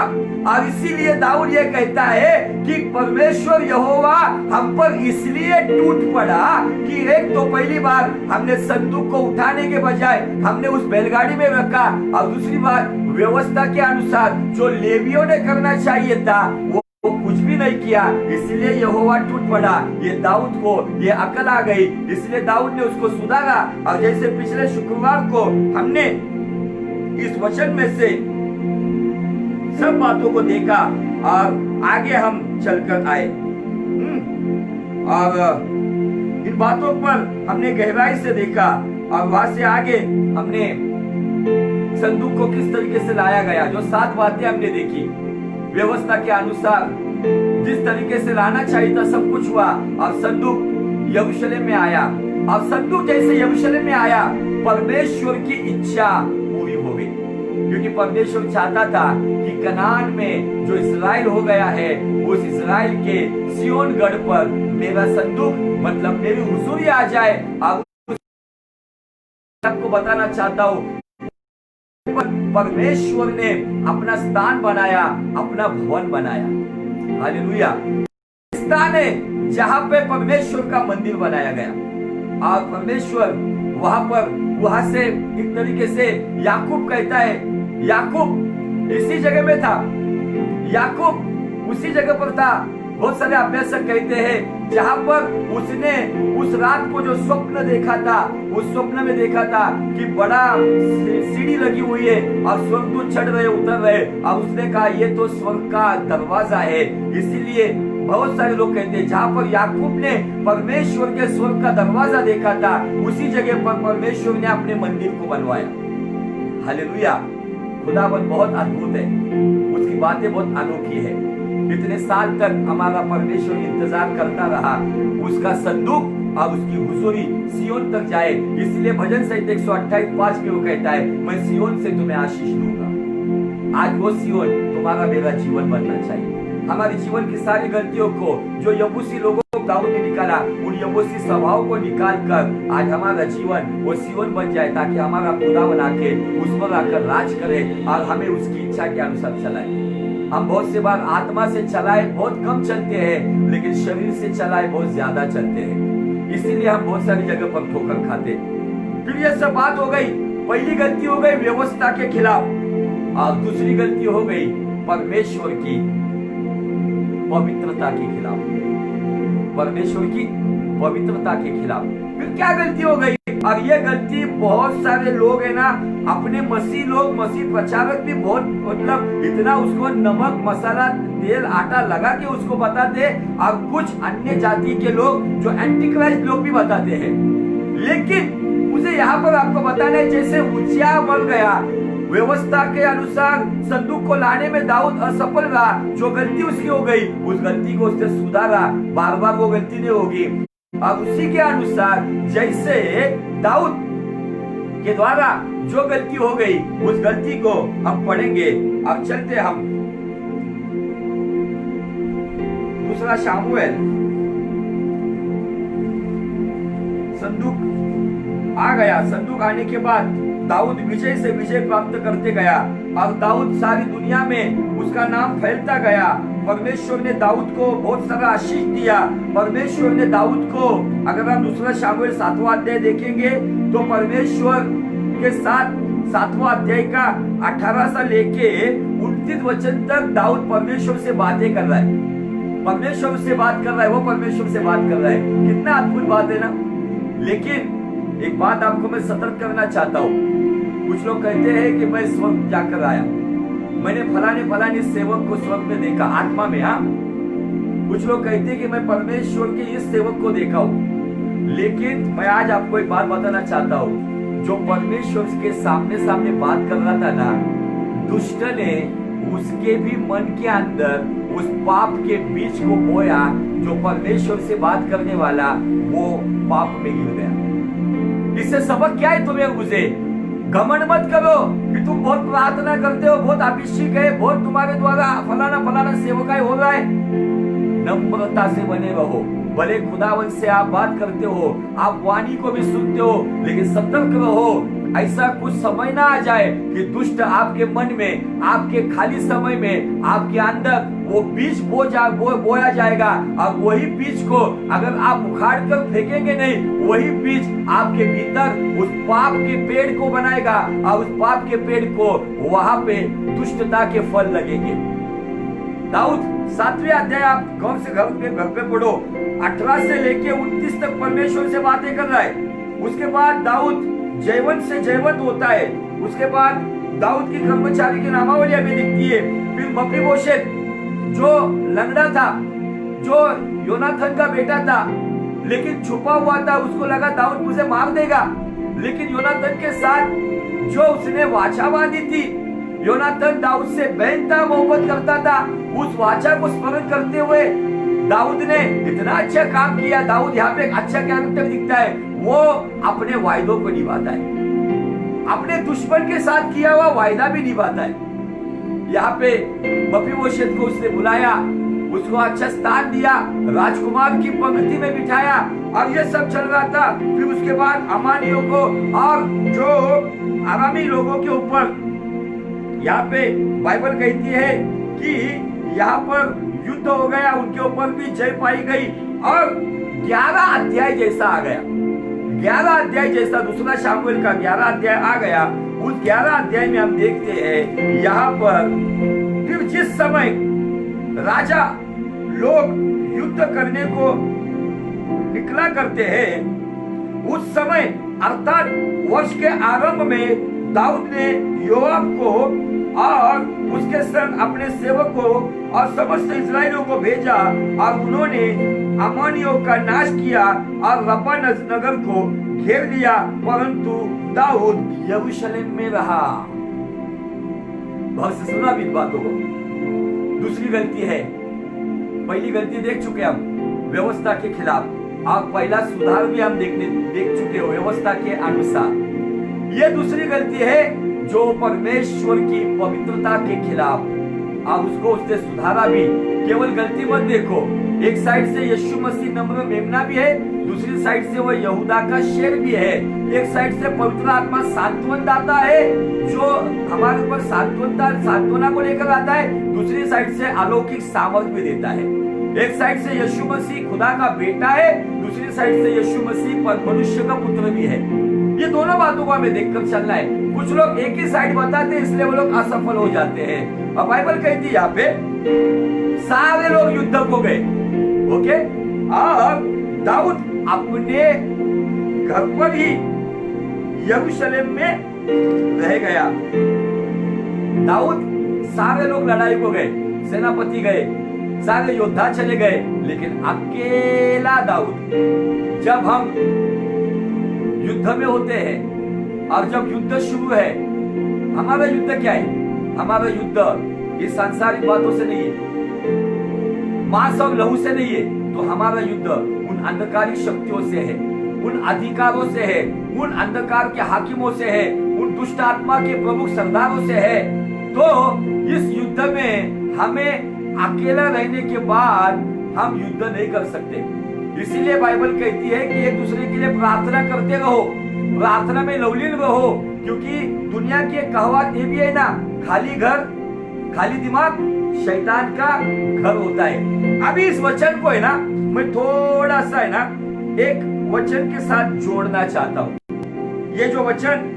और इसीलिए दाऊद ये कहता है कि परमेश्वर यहोवा हम पर इसलिए टूट पड़ा कि एक तो पहली बार हमने संदूक को उठाने के बजाय हमने उस बैलगाड़ी में रखा, और दूसरी बार व्यवस्था के अनुसार जो लेवियों ने करना चाहिए था वो कुछ भी नहीं किया, इसलिए यहोवा टूट पड़ा। ये दाऊद को ये अकल आ गई, इसलिए दाऊद ने उसको सुधारा। और जैसे पिछले शुक्रवार को हमने इस वचन में से सब बातों को देखा और आगे हम चलकर आए और इन बातों पर हमने गहराई से देखा और वहां से आगे हमने संदूक को किस तरीके से लाया गया। जो 7 बातें हमने देखी, व्यवस्था के अनुसार जिस तरीके से लाना चाहिए था सब कुछ हुआ और संदूक यरूशलेम में आया। और संदूक जैसे यरूशलेम में आया, परमेश्वर की इच्छा पूरी हो गई, क्योंकि परमेश्वर चाहता था कि कनान में जो इस्राएल हो गया है, उस इस्राएल के सिय्योन गढ़ पर मेरा संदूक मतलब मेरी हुजूरी आ जाए। अब आपको बताना चाहता हूँ, परमेश्वर ने अपना स्थान बनाया, अपना भवन बनाया। हालेलुया। स्थान है जहां पे परमेश्वर का मंदिर बनाया गया और परमेश्वर वहां से एक तरीके से याकूब कहता है, याकूब इसी जगह में था, याकूब उसी जगह पर था। बहुत सारे अभ्यासक कहते हैं जहां पर उसने उस रात को जो स्वप्न देखा था, उस स्वप्न में देखा था कि बड़ा सीढ़ी लगी हुई है और स्वर्गदूत चढ़ रहे उतर रहे, और उसने कहा ये तो स्वर्ग का दरवाजा है। इसीलिए बहुत सारे लोग कहते हैं जहां पर याकूब ने परमेश्वर के स्वर्ग का दरवाजा देखा था, उसी जगह पर परमेश्वर ने अपने मंदिर को बनवाया। हालेलुया। खुदावन बहुत अद्भुत है, उसकी बातें बहुत अनोखी है। इतने साल तक हमारा परमेश्वर इंतजार करता रहा उसका संदूक और उसकी हुजूरी सिय्योन तक जाए। इसलिए भजन संहिता 128:5 में वो कहता है, मैं सिय्योन से तुम्हें आशीष दूंगा। आज वो सिय्योन तुम्हारा मेरा जीवन बनना चाहिए। हमारे जीवन की सारी गलतियों को, जो यबूसी लोगों को दाऊद ने निकाला, उन यबूसी स्वभाव को निकाल कर आज हमारा जीवन वो सिय्योन बन जाए, ताकि हमारा खुदा बना के उस पर आकर राज करे और हमें उसकी इच्छा के अनुसार चलाए। हम बहुत से बार आत्मा से चलाए बहुत कम चलते हैं, लेकिन शरीर से चलाए बहुत ज्यादा चलते हैं। इसीलिए हम बहुत सारी जगह पर ठोकर खाते। फिर ये सब बात हो गई, पहली गलती हो गई व्यवस्था के खिलाफ, और दूसरी गलती हो गई परमेश्वर की पवित्रता के खिलाफ, परमेश्वर की पवित्रता के खिलाफ। फिर क्या गलती हो गई? और ये गलती बहुत सारे लोग है ना, अपने मसीह लोग, मसीह प्रचारक भी बहुत मतलब इतना उसको नमक मसाला तेल आटा लगा के उसको बताते, और कुछ अन्य जाति के लोग जो एंटी क्राइस्ट लोग भी बताते हैं। लेकिन मुझे यहाँ पर आपको बताना है, जैसे उज्जियाह मर गया, व्यवस्था के अनुसार संदूक को लाने में दाऊद असफल रहा, जो गलती उसकी हो गई उस गलती को उसने सुधारा, बार बार वो गलती नहीं होगी। अब उसी के अनुसार जैसे दाऊद के द्वारा जो गलती हो गई, उस गलती को हम पढ़ेंगे। अब चलते हम दूसरा शामुएल, संदूक आ गया। संदूक आने के बाद दाऊद विजय से विजय प्राप्त करते गया और दाऊद सारी दुनिया में उसका नाम फैलता गया। परमेश्वर ने दाऊद को बहुत सारा आशीष दिया। परमेश्वर ने दाऊद को, अगर हम दूसरा शामुएल 7वां अध्याय देखेंगे तो परमेश्वर के साथ 7वां अध्याय का 18 से लेके 29 वचन तक दाऊद परमेश्वर से बातें कर रहा है, परमेश्वर से बात कर रहा है, वो परमेश्वर से बात कर रहा है। कितना अद्भुत बात है ना। लेकिन एक बात आपको मैं सतर्क करना चाहता हूँ। कुछ लोग कहते हैं कि मैं स्वर्ग जाकर आया, मैंने फलाने सेवक को स्वर्ग में देखा, आत्मा में। हाँ, कुछ लोग कहते हैं कि मैं परमेश्वर के इस सेवक को देखा हूँ। लेकिन मैं आज आपको एक बात बताना चाहता हूँ, जो परमेश्वर के सामने बात कर रहा था ना, दुष्ट ने उसके भी मन के अंदर उस पाप के बीज को बोया। जो परमेश्वर से बात करने वाला वो पाप में गिर गया। इससे सबक क्या है तुम्हें? मुझे घमंड मत करो कि तुम बहुत प्रार्थना करते हो, बहुत अभिषेक है, बहुत तुम्हारे द्वारा फलाना सेवकाई हो रहा है। नम्रता से बने रहो। भले खुदावन से आप बात करते हो, आप वाणी को भी सुनते हो, लेकिन सतर्क रहो, ऐसा कुछ समय ना आ जाए कि दुष्ट आपके मन में, आपके खाली समय में, आपके अंदर वो बीज बोया जाएगा, और वही बीज को अगर आप उखाड़ कर फेंकेंगे नहीं, वही बीज आपके भीतर उस पाप के पेड़ को बनाएगा, और उस पाप के पेड़ को वहां पे दुष्टता के फल लगेंगे। दाऊद 7वें अध्याय आप घर से घर पे पढ़ो, 18 से लेके 29 तक परमेश्वर से बातें कर रहा है। उसके बाद दाऊद जयवंत से जयवंत होता है। उसके बाद दाऊद की कर्मचारी की नामावलियां भी दिखती है। फिर मफीबोशेत जो लंगड़ा था, जो योनाथन का बेटा था लेकिन छुपा हुआ था, उसको लगा दाऊद मुझे मार देगा, लेकिन योनाथन के साथ जो उसने वाचा बांधी थी, योनाथन दाऊद से बेहतर मोहब्बत करता था, उस वाचा को स्मरण करते हुए दाऊद ने इतना अच्छा काम किया। दाऊद यहाँ पे एक अच्छा कैरेक्टर दिखता है, वो अपने वायदों को निभाता है, अपने दुश्मन के साथ किया हुआ वायदा भी निभाता है। यहाँ पे मफीबोशेत को उसने बुलाया, उसको अच्छा स्थान दिया, राजकुमार की पंक्ति में बिठाया। अब ये सब चल रहा था। फिर उसके बाद अमानियों को और जो आरामी लोगों के ऊपर यहाँ पे बाइबल कहती है कि यहाँ पर युद्ध हो गया, उनके ऊपर भी जय पाई गई और 11 अध्याय जैसा आ गया। 11 अध्याय जैसा दूसरा शामुएल का 11 अध्याय आ गया। उस 11 अध्याय में हम देखते हैं यहाँ पर फिर जिस समय राजा लोग युद्ध करने को निकला करते हैं, उस समय अर्थात वर्ष के आरंभ में दाऊद ने योआब को और उसके संग अपने सेवकों और समस्त इस्राएलियों को भेजा और उन्होंने अम्मोनियों का नाश किया और रब्बा नगर को घेर लिया, परंतु दाऊद यरूशलेम में रहा। बहुत से सुना भी बातों को। दूसरी गलती है, पहली गलती देख चुके हम व्यवस्था के खिलाफ, और पहला सुधार भी हम देख चुके हो व्यवस्था के अनुसार। ये दूसरी गलती है जो परमेश्वर की पवित्रता के खिलाफ, और उसको उसने सुधारा भी। केवल गलती मत देखो, एक साइड से यीशु मसीह नम्र मेमना भी है, दूसरी साइड से वो यहूदा का शेर भी है। एक साइड से पवित्र आत्मा सांत्वन दाता है जो हमारे ऊपर सांत्वना को लेकर आता है, दूसरी साइड से अलौकिक सामर्थ भी देता है। एक साइड से यीशु मसीह खुदा का बेटा है, दूसरी साइड से यीशु मसीह मनुष्य का पुत्र भी है। ये दोनों बातों को हमें देखकर चलना है। कुछ लोग एक ही साइड बताते हैं, इसलिए वो लोग असफल हो जाते हैं। और बाइबल कहती है यहाँ पे सारे लोग युद्ध को गए, ओके, और दाऊद अपने घर पर ही यरूशलेम में रह गया। दाऊद सारे लोग लड़ाई को गए, सेनापति गए, सारे योद्धा चले गए, लेकिन अकेला दाऊद। जब हम युद्ध में होते हैं और जब युद्ध शुरू है, हमारा युद्ध क्या है? हमारा युद्ध इस सांसारिक बातों से नहीं है, मांस और लहू से नहीं है, तो हमारा युद्ध उन अंधकारिक शक्तियों से है, उन अधिकारों से है, उन अंधकार के हाकिमों से है, उन दुष्ट आत्मा के प्रमुख सरदारों से है। तो इस युद्ध में हमें अकेला रहने के बाद हम युद्ध नहीं कर सकते। इसीलिए बाइबल कहती है कि एक दूसरे के लिए प्रार्थना करते रहो, प्रार्थना में लवलीन रहो, क्योंकि दुनिया की एक कहावत ये भी है ना, खाली घर खाली दिमाग शैतान का घर होता है। अभी इस वचन को है ना, मैं थोड़ा सा है ना एक वचन के साथ जोड़ना चाहता हूँ। ये जो वचन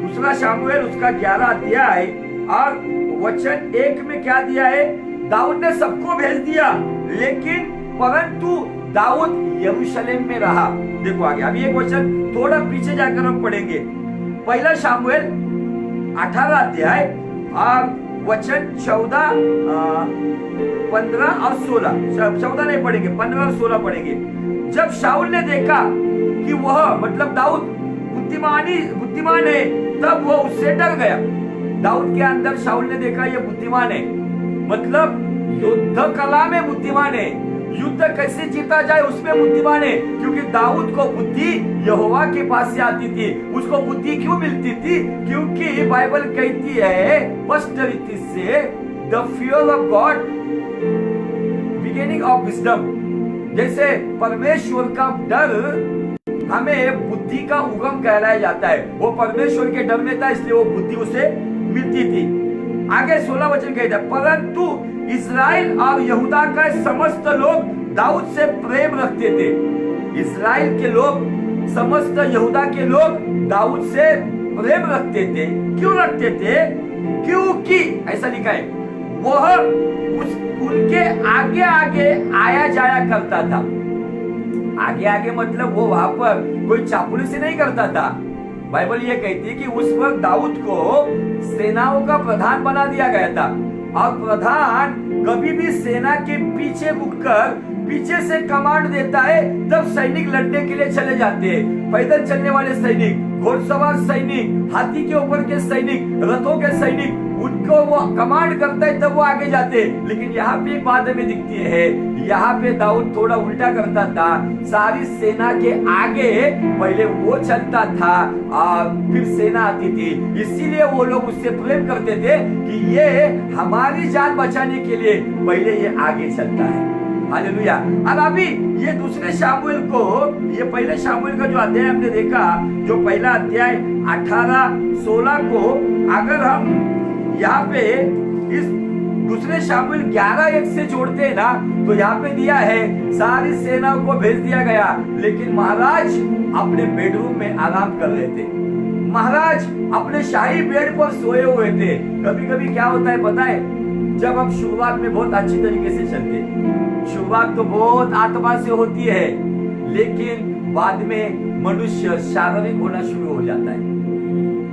दूसरा शामुएल उसका 11 अध्याय और वचन 1 में क्या दिया है? दाऊद ने सबको भेज दिया, लेकिन परंतु दाऊद यरूशलेम में रहा। देखो आगे, अभी एक वचन थोड़ा पीछे जाकर हम पढ़ेंगे। पहला शामुएल 18 अध्याय और वचन 14, 15 और 16। 14 नहीं पढ़ेंगे, 15 और 16 पढ़ेंगे। जब शाऊल ने देखा कि वह मतलब दाऊद बुद्धिमान है, तब वो उससे डर गया। दाऊद के अंदर शाऊल ने देखा ये बुद्धिमान है, मतलब युद्ध कला में बुद्धिमान है, युद्ध कैसे जीता जाए उसमें बुद्धिमान है। क्योंकि दाऊद को बुद्धि यहोवा के पास से आती थी। उसको बुद्धि क्यों मिलती थी? क्योंकि बाइबल कहती है स्पष्ट रीति से, the fear of God beginning of wisdom. जैसे परमेश्वर का डर हमें बुद्धि का उगम कहलाया जाता है। वो परमेश्वर के डर में था, इसलिए वो बुद्धि उसे मिलती थी। आगे 16 वचन कहता है, परंतु इस्राएल और यहूदा का समस्त लोग दाऊद से प्रेम रखते थे। इस्राएल के लोग, समस्त यहूदा के लोग दाऊद से प्रेम रखते थे। क्यों रखते थे? क्योंकि ऐसा लिखा है, वह उनके आगे आगे आया जाया करता था। आगे आगे मतलब वो वहां पर कोई चापलूसी नहीं करता था। बाइबल ये कहती है कि उस वक्त दाऊद को सेनाओं का प्रधान बना दिया गया था, और प्रधान कभी भी सेना के पीछे रुककर पीछे से कमांड देता है, तब सैनिक लड़ने के लिए चले जाते हैं। पैदल चलने वाले सैनिक, घोड़सवार सैनिक, हाथी के ऊपर के सैनिक, रथों के सैनिक, उनको वो कमांड करता है तब वो आगे जाते हैं। लेकिन यहाँ पे एक बात हमें दिखती है, यहाँ पे दाऊद थोड़ा उल्टा करता था। सारी सेना के आगे पहले वो चलता था और फिर सेना आती थी। इसीलिए वो लोग उससे प्रेम करते थे कि ये हमारी जान बचाने के लिए पहले ये आगे चलता है। हालेलुया। अब अभी ये दूसरे शामुएल को, ये पहले शामुएल का जो अध्याय हमने देखा, जो पहला अध्याय 18-16 को अगर हम यहाँ पे इस दूसरे शामुएल 11:1 से जोड़ते हैं ना, तो यहाँ पे दिया है सारी सेनाओं को भेज दिया गया, लेकिन महाराज अपने बेडरूम में आराम कर रहे थे। महाराज अपने शाही बेड पर सोए हुए थे। कभी कभी क्या होता है पता है, जब हम शुरुआत में बहुत अच्छी तरीके से चलते, शुरुआत तो बहुत आत्मा से होती है, लेकिन बाद में मनुष्य शारीरिक होना शुरू हो जाता है।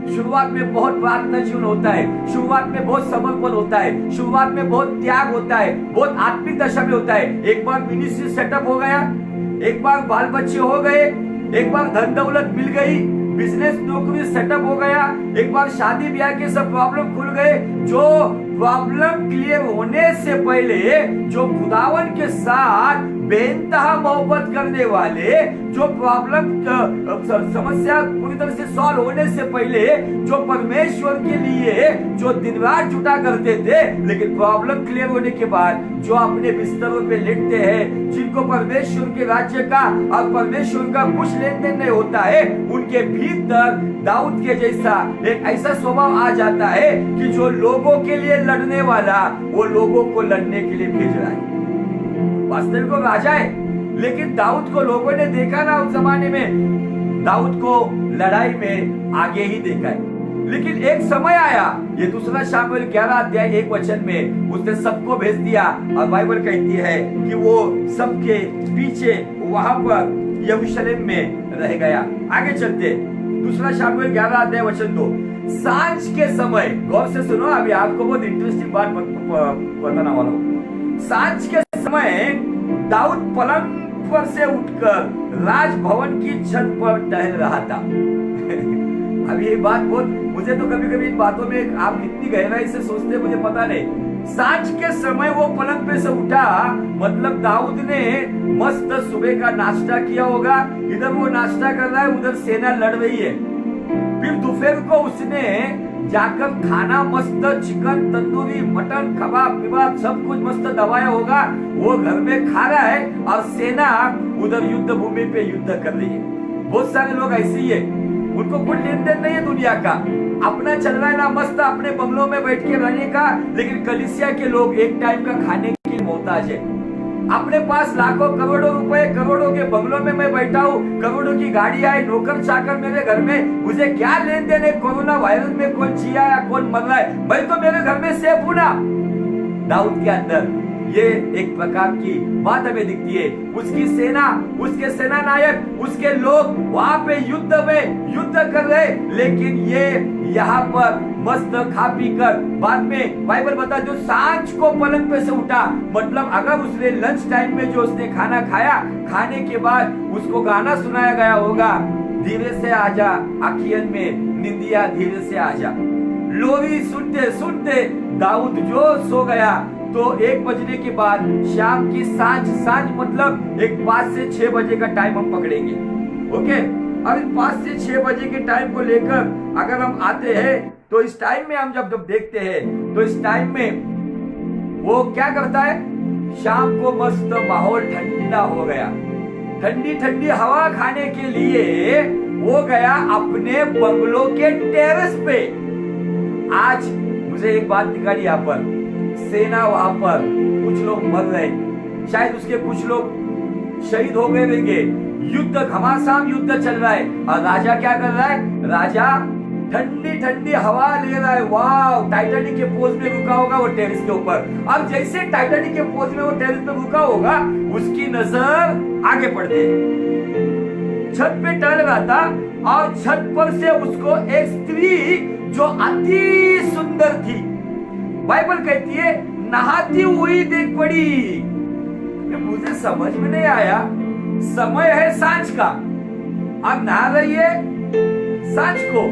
शुरुआत में बहुत प्रार्थना जीवन होता है, शुरुआत में बहुत समर्पण होता है, शुरुआत में बहुत त्याग होता है, बहुत आत्मिक दशा में होता है। एक बार मिनिस्ट्री सेटअप हो गया, एक बार बाल बच्चे हो गए, एक बार धन दौलत मिल गई, बिजनेस नौकरी सेटअप हो गया, एक बार शादी ब्याह के सब प्रॉब्लम खुल गए। जो प्रॉब्लम क्लियर होने से पहले जो खुदावन के साथ बेइंतहा मोहब्बत करने वाले, जो प्रॉब्लम समस्या पूरी तरह से सॉल्व होने से पहले जो परमेश्वर के लिए जो दिन रात जुटा करते थे, लेकिन प्रॉब्लम क्लियर होने के बाद जो अपने बिस्तरों पे लेटते हैं, जिनको परमेश्वर के राज्य का और परमेश्वर का कुछ लेन देन नहीं होता है, उनके भीतर दाऊद के जैसा एक ऐसा स्वभाव आ जाता है कि जो लोगों के लिए लड़ने वाला, वो लोगों को लड़ने के लिए भेज रहा है। वास्तविक को राजा है, लेकिन दाऊद को लोगों ने देखा ना उस जमाने में, दाऊद को लड़ाई में आगे ही देखा है। लेकिन एक समय आया, ये दूसरा शामुएल 11:1 में उसने सबको भेज दिया, और बाइबल कहती है कि वो सबके पीछे वहां पर यरूशलेम में रह गया। आगे चलते, दूसरा शामुएल 11:2, सांझ के समय, गौर से सुनो, अभी आपको बहुत इंटरेस्टिंग बात बताना वाला हूँ। सांझ के समय दाऊद पलंग पर से उठकर राजभवन की छत पर टहल रहा था। अभी ये बात बहुत, मुझे तो कभी कभी इन बातों में आप कितनी गहराई से सोचते मुझे पता नहीं। सांझ के समय वो पलंग पे से उठा, मतलब दाऊद ने मस्त सुबह का नाश्ता किया होगा, इधर वो नाश्ता कर रहा है, उधर सेना लड़ रही है। फिर दोपहर को उसने जाकर खाना मस्त, चिकन तंदूरी, मटन, कबाब विबाब सब कुछ मस्त दबाया होगा, वो घर में खा रहा है, और सेना उधर युद्ध भूमि पे युद्ध कर रही है। बहुत सारे लोग ऐसे ही है, उनको कोई लेन देन नहीं है दुनिया का, अपना चल रहा है ना मस्त अपने बंगलों में बैठ के रहने का। लेकिन कलीसिया के लोग एक टाइम का खाने के लिए मोहताज है। अपने पास लाखों करोड़ों रुपए, करोड़ों के बंगलों में मैं बैठा हूँ, करोड़ों की गाड़ी आई, नौकर चाकर मेरे घर में, मुझे क्या लेन देन है कोरोना वायरस में कौन जिया या कौन मर रहा है, मैं तो मेरे घर में सेफ हूं ना। दाऊद के अंदर ये एक प्रकार की बात हमें दिखती है। उसकी सेना, उसके सेना नायक, उसके लोग वहां पे युद्ध में युद्ध कर रहे, लेकिन ये यहाँ पर मस्त खा पी कर, बाद में बाइबल बता जो सांझ को पलंग पे से उठा, मतलब अगर उसने लंच टाइम में जो उसने खाना खाया, खाने के बाद उसको गाना सुनाया गया होगा, धीरे से आजा अखियन में निंदिया धीरे से आजा। लोरी सुनते सुनते दाऊद जो सो गया, तो 1 बजने के बाद शाम की सांझ, सांझ मतलब एक 5 से 6 बजे का टाइम हम पकड़ेंगे। ओके, अब 5 से 6 बजे के टाइम को लेकर अगर हम आते हैं, तो इस टाइम में हम जब देखते हैं, तो इस टाइम में वो क्या करता है, शाम को मस्त माहौल ठंडा हो गया, ठंडी ठंडी हवा खाने के लिए वो गया अपने बंगलों के टेरेस पे। आज मुझे एक बात दिखाई यहाँ पर, सेना वहां पर कुछ लोग मर रहे, शायद उसके कुछ लोग शहीद हो गए रहेंगे, युद्ध घमासान युद्ध चल रहा है, और राजा क्या कर रहा है, राजा ठंडी ठंडी हवा ले रहा है, वाह। टाइटैनिक के पोज में रुका होगा वो टेरेस के ऊपर। अब जैसे टाइटैनिक के पोज में वो टेरेस पे रुका होगा, उसकी नजर आगे बढ़ गई, छत पे टहल रहा था और छत पर से उसको एक स्त्री जो अति सुंदर थी, बाइबल कहती है नहाती हुई देख पड़ी। मुझे समझ में नहीं आया, समय है सांझ का, अब नहा रही है सांझ को।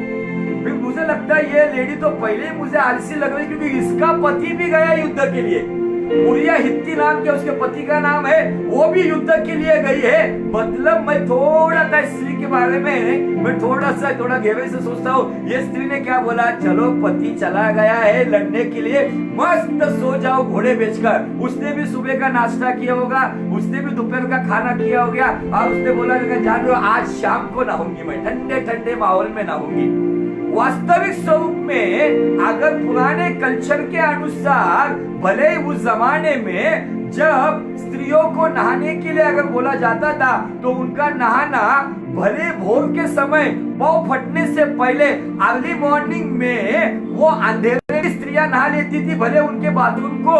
फिर मुझे लगता है ये लेडी तो पहले ही मुझे आलसी लग रही, क्योंकि इसका पति भी गया युद्ध के लिए। उरिया हित्ती नाम के उसके पति का नाम है, वो भी युद्ध के लिए गई है। मतलब मैं थोड़ा सा स्त्री के बारे में मैं थोड़ा गहरे से सोचता हूँ। ये स्त्री ने क्या बोला, चलो पति चला गया है लड़ने के लिए, मस्त सो जाओ घोड़े बेचकर। उसने भी सुबह का नाश्ता किया होगा, उसने भी दोपहर का खाना किया हो गया, और उसने बोला जान लो आज शाम को नहाऊंगी, मैं ठंडे ठंडे माहौल में नहाऊंगी। वास्तविक स्वरूप में अगर पुराने कल्चर के अनुसार, भले उस जमाने में जब स्त्रियों को नहाने के लिए अगर बोला जाता था, तो उनका नहाना भले भोर के समय पाँव फटने से पहले अर्ली मॉर्निंग में वो अंधेरे में स्त्रियां नहा लेती थी। भले उनके बाथरूम को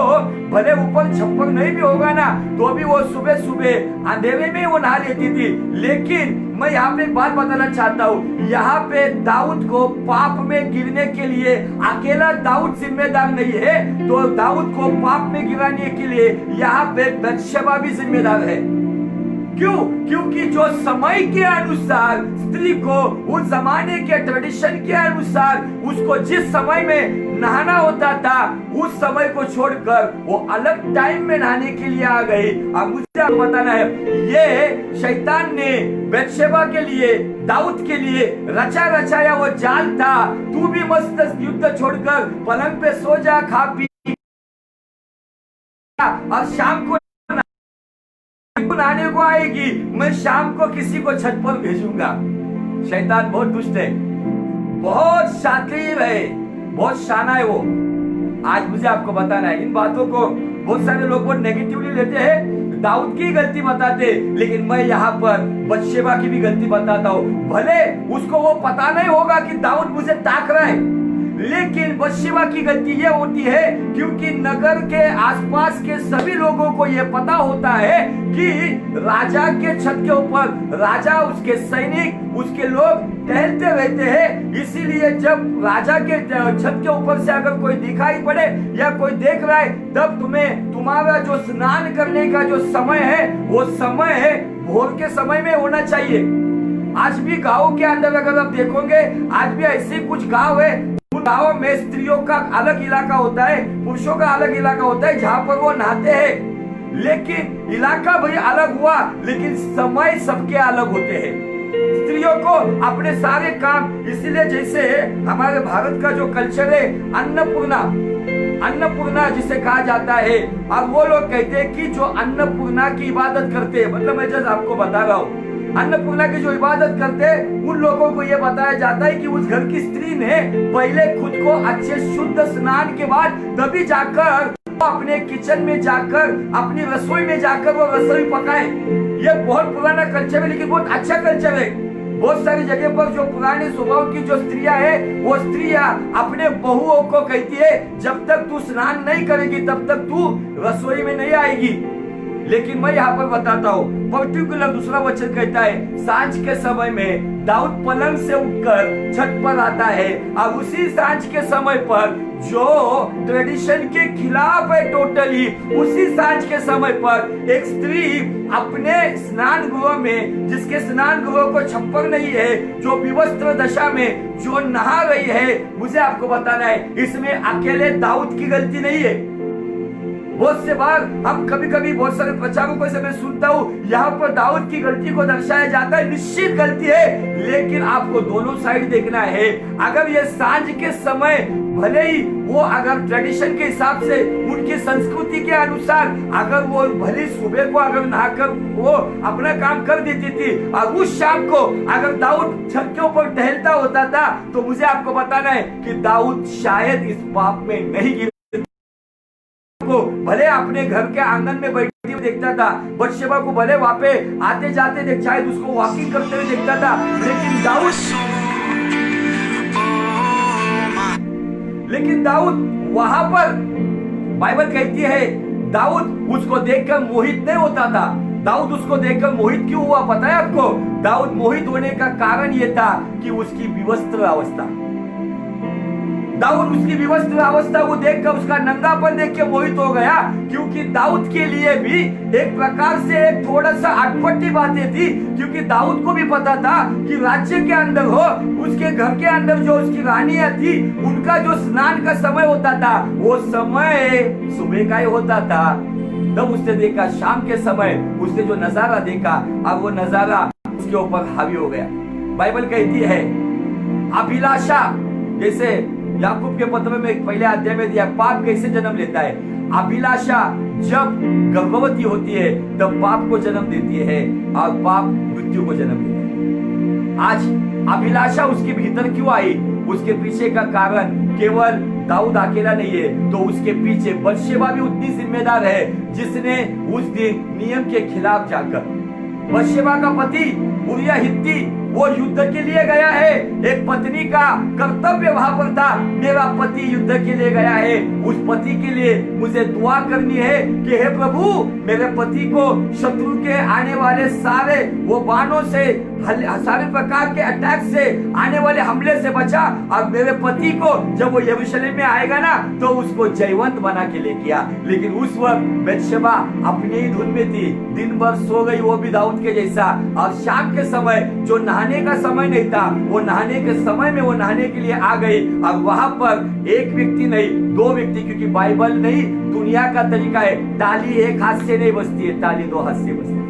भले ऊपर छप्पर नहीं भी होगा ना, तो भी वो सुबह सुबह अंधेरे में वो नहा लेती थी। लेकिन मैं यहाँ पे एक बात बताना चाहता हूँ, यहाँ पे दाऊद को पाप में गिरने के लिए अकेला दाऊद जिम्मेदार नहीं है, तो दाऊद को पाप में गिराने के लिए यहाँ पे बत्शेबा भी जिम्मेदार है। क्यों? क्योंकि जो समय के अनुसार स्त्री को, उस जमाने के ट्रेडिशन के अनुसार उसको जिस समय में नहाना होता था, उस समय को छोड़कर वो अलग टाइम में नहाने के लिए आ गई। अब मुझे आपको बताना है, ये शैतान ने बत्शेबा के लिए, दाऊद के लिए रचाया वो जाल था। तू भी मस्त युद्ध छोड़कर पलंग पे सो जा, खा पी, और शाम को नहाने को आएगी, मैं शाम को किसी को छत पर भेजूंगा। शैतान बहुत दुष्ट है, बहुत शातिर है, बहुत शाना है वो। आज मुझे आपको बताना है, इन बातों को बहुत सारे लोग बहुत नेगेटिवली लेते हैं, दाऊद की गलती बताते, लेकिन मैं यहाँ पर बत्शेबा की भी गलती बताता हूँ। भले उसको वो पता नहीं होगा कि दाऊद मुझे ताक रहा है, लेकिन बत्शेबा की गलती ये होती है क्योंकि नगर के आसपास के सभी लोगों को ये पता होता है कि राजा के छत के ऊपर राजा, उसके सैनिक, उसके लोग टहलते रहते हैं। इसीलिए जब राजा के छत के ऊपर से अगर कोई दिखाई पड़े या कोई देख रहा है, तब तुम्हारा जो स्नान करने का जो समय है, वो समय है भोर के समय में होना चाहिए। आज भी गाँव के अंदर अगर आप देखोगे, आज भी ऐसे कुछ गाँव है, गाँव में स्त्रियों का अलग इलाका होता है, पुरुषों का अलग इलाका होता है, जहाँ पर वो नहाते हैं। लेकिन इलाका भाई अलग हुआ, लेकिन समय सबके अलग होते हैं। स्त्रियों को अपने सारे काम, इसीलिए जैसे हमारे भारत का जो कल्चर है, अन्नपूर्णा जिसे कहा जाता है, अब वो लोग कहते हैं कि जो अन्नपूर्णा की इबादत करते हैं, मतलब मैं जस्ट आपको बता रहा हूँ, अन्नपूर्णा की जो इबादत करते हैं, उन लोगों को यह बताया जाता है कि उस घर की स्त्री ने पहले खुद को अच्छे शुद्ध स्नान के बाद तभी जाकर अपने किचन में जाकर, अपनी रसोई में जाकर वो रसोई पकाए। ये बहुत पुराना कल्चर है, लेकिन बहुत अच्छा कल्चर है। बहुत सारी जगह पर जो पुराने स्वभाव की जो स्त्रियां है, वो स्त्रियां अपने बहुओं को कहती है, जब तक तू स्नान नहीं करेगी तब तक तू रसोई में नहीं आएगी। लेकिन मैं यहाँ पर बताता हूँ, पर्टिकुलर दूसरा वचन कहता है, सांझ के समय में दाऊद पलंग से उठकर छत पर आता है, और उसी सांझ के समय पर जो ट्रेडिशन के खिलाफ है टोटली, उसी सांझ के समय पर एक स्त्री अपने स्नान गृह में, जिसके स्नान गृह को छप्पर नहीं है, जो विवस्त्र दशा में जो नहा रही है, मुझे आपको बताना है, इसमें अकेले दाऊद की गलती नहीं है। बहुत से बार हम कभी बहुत सारे प्रचारकों से मैं सुनता हूँ, यहाँ पर दाऊद की गलती को दर्शाया जाता है, निश्चित गलती है, लेकिन आपको दोनों साइड देखना है। अगर ये सांझ के समय, भले ही वो अगर ट्रेडिशन के हिसाब से, उनकी संस्कृति के अनुसार, अगर वो भले सुबह को अगर नहाकर वो अपना काम कर देती थी, और उस शाम को अगर दाऊद छत के ऊपर टहलता होता था, तो मुझे आपको बताना है कि दाऊद शायद इस पाप में नहीं गिरा। को भले अपने घर के आंगन में बैठी हुई देखता था, बत्शेबा को भले वहां पे आते जाते शायद उसको वॉकिंग करते हुए देखता था, लेकिन दाऊद लेकिन दाऊद वहां पर बाइबल कहती है दाऊद उसको देखकर मोहित नहीं होता था। दाऊद उसको देखकर मोहित क्यों हुआ पता है आपको? दाऊद मोहित होने का कारण यह था कि उसकी विवस्त्र अवस्था, दाऊद उसकी विवस्त्र अवस्था को देखकर, उसका नंगापन देख के मोहित हो गया। क्योंकि दाऊद के लिए भी एक प्रकार से एक थोड़ा सा अटपटी बातें थी, क्योंकि दाऊद को भी पता था कि राज्य के अंदर हो, उसके घर के अंदर जो उसकी रानियां थी, उनका जो स्नान का समय होता था वो समय सुबह का ही होता था। तब उसने देखा शाम के समय, उसने जो नजारा देखा, अब वो नजारा उसके ऊपर हावी हो गया। बाइबल कहती है अभिलाषा, जैसे याकूब के पत्र में पहले अध्याय में दिया, पाप कैसे जन्म लेता है। अभिलाषा जब गर्भवती होती है तब पाप को जन्म देती है और पाप मृत्यु को जन्म देता है। आज अभिलाषा उसके भीतर क्यों आई? उसके पीछे का कारण केवल दाऊद अकेला नहीं है, तो उसके पीछे बत्शेबा भी उतनी जिम्मेदार है, जिसने उस दिन नियम के खिलाफ जाकर, बत्शेबा का पति उरिया हित्ती वो युद्ध के लिए गया है। एक पत्नी का कर्तव्य वहां पर था, मेरा पति युद्ध के लिए गया है, उस पति के लिए मुझे दुआ करनी है कि हे प्रभु मेरे पति को शत्रु के आने वाले सारे वो बाणों से, सारे प्रकार के अटैक से, आने वाले हमले से बचा, और मेरे पति को जब वो यरूशलेम में आएगा ना तो उसको जयवंत बना के लेके आ। लेकिन उस वक्त बत्शेबा अपने ही धुन में थी, दिन भर सो गई, वो भी दाऊद के जैसा। और शाम के समय जो नहाने का समय नहीं था, वो नहाने के समय में वो नहाने के लिए आ गई। और वहां पर एक व्यक्ति नहीं, दो व्यक्ति, क्योंकि बाइबल नहीं दुनिया का तरीका है, ताली एक हाथ से नहीं बजती है, ताली दो हाथ से बजती है,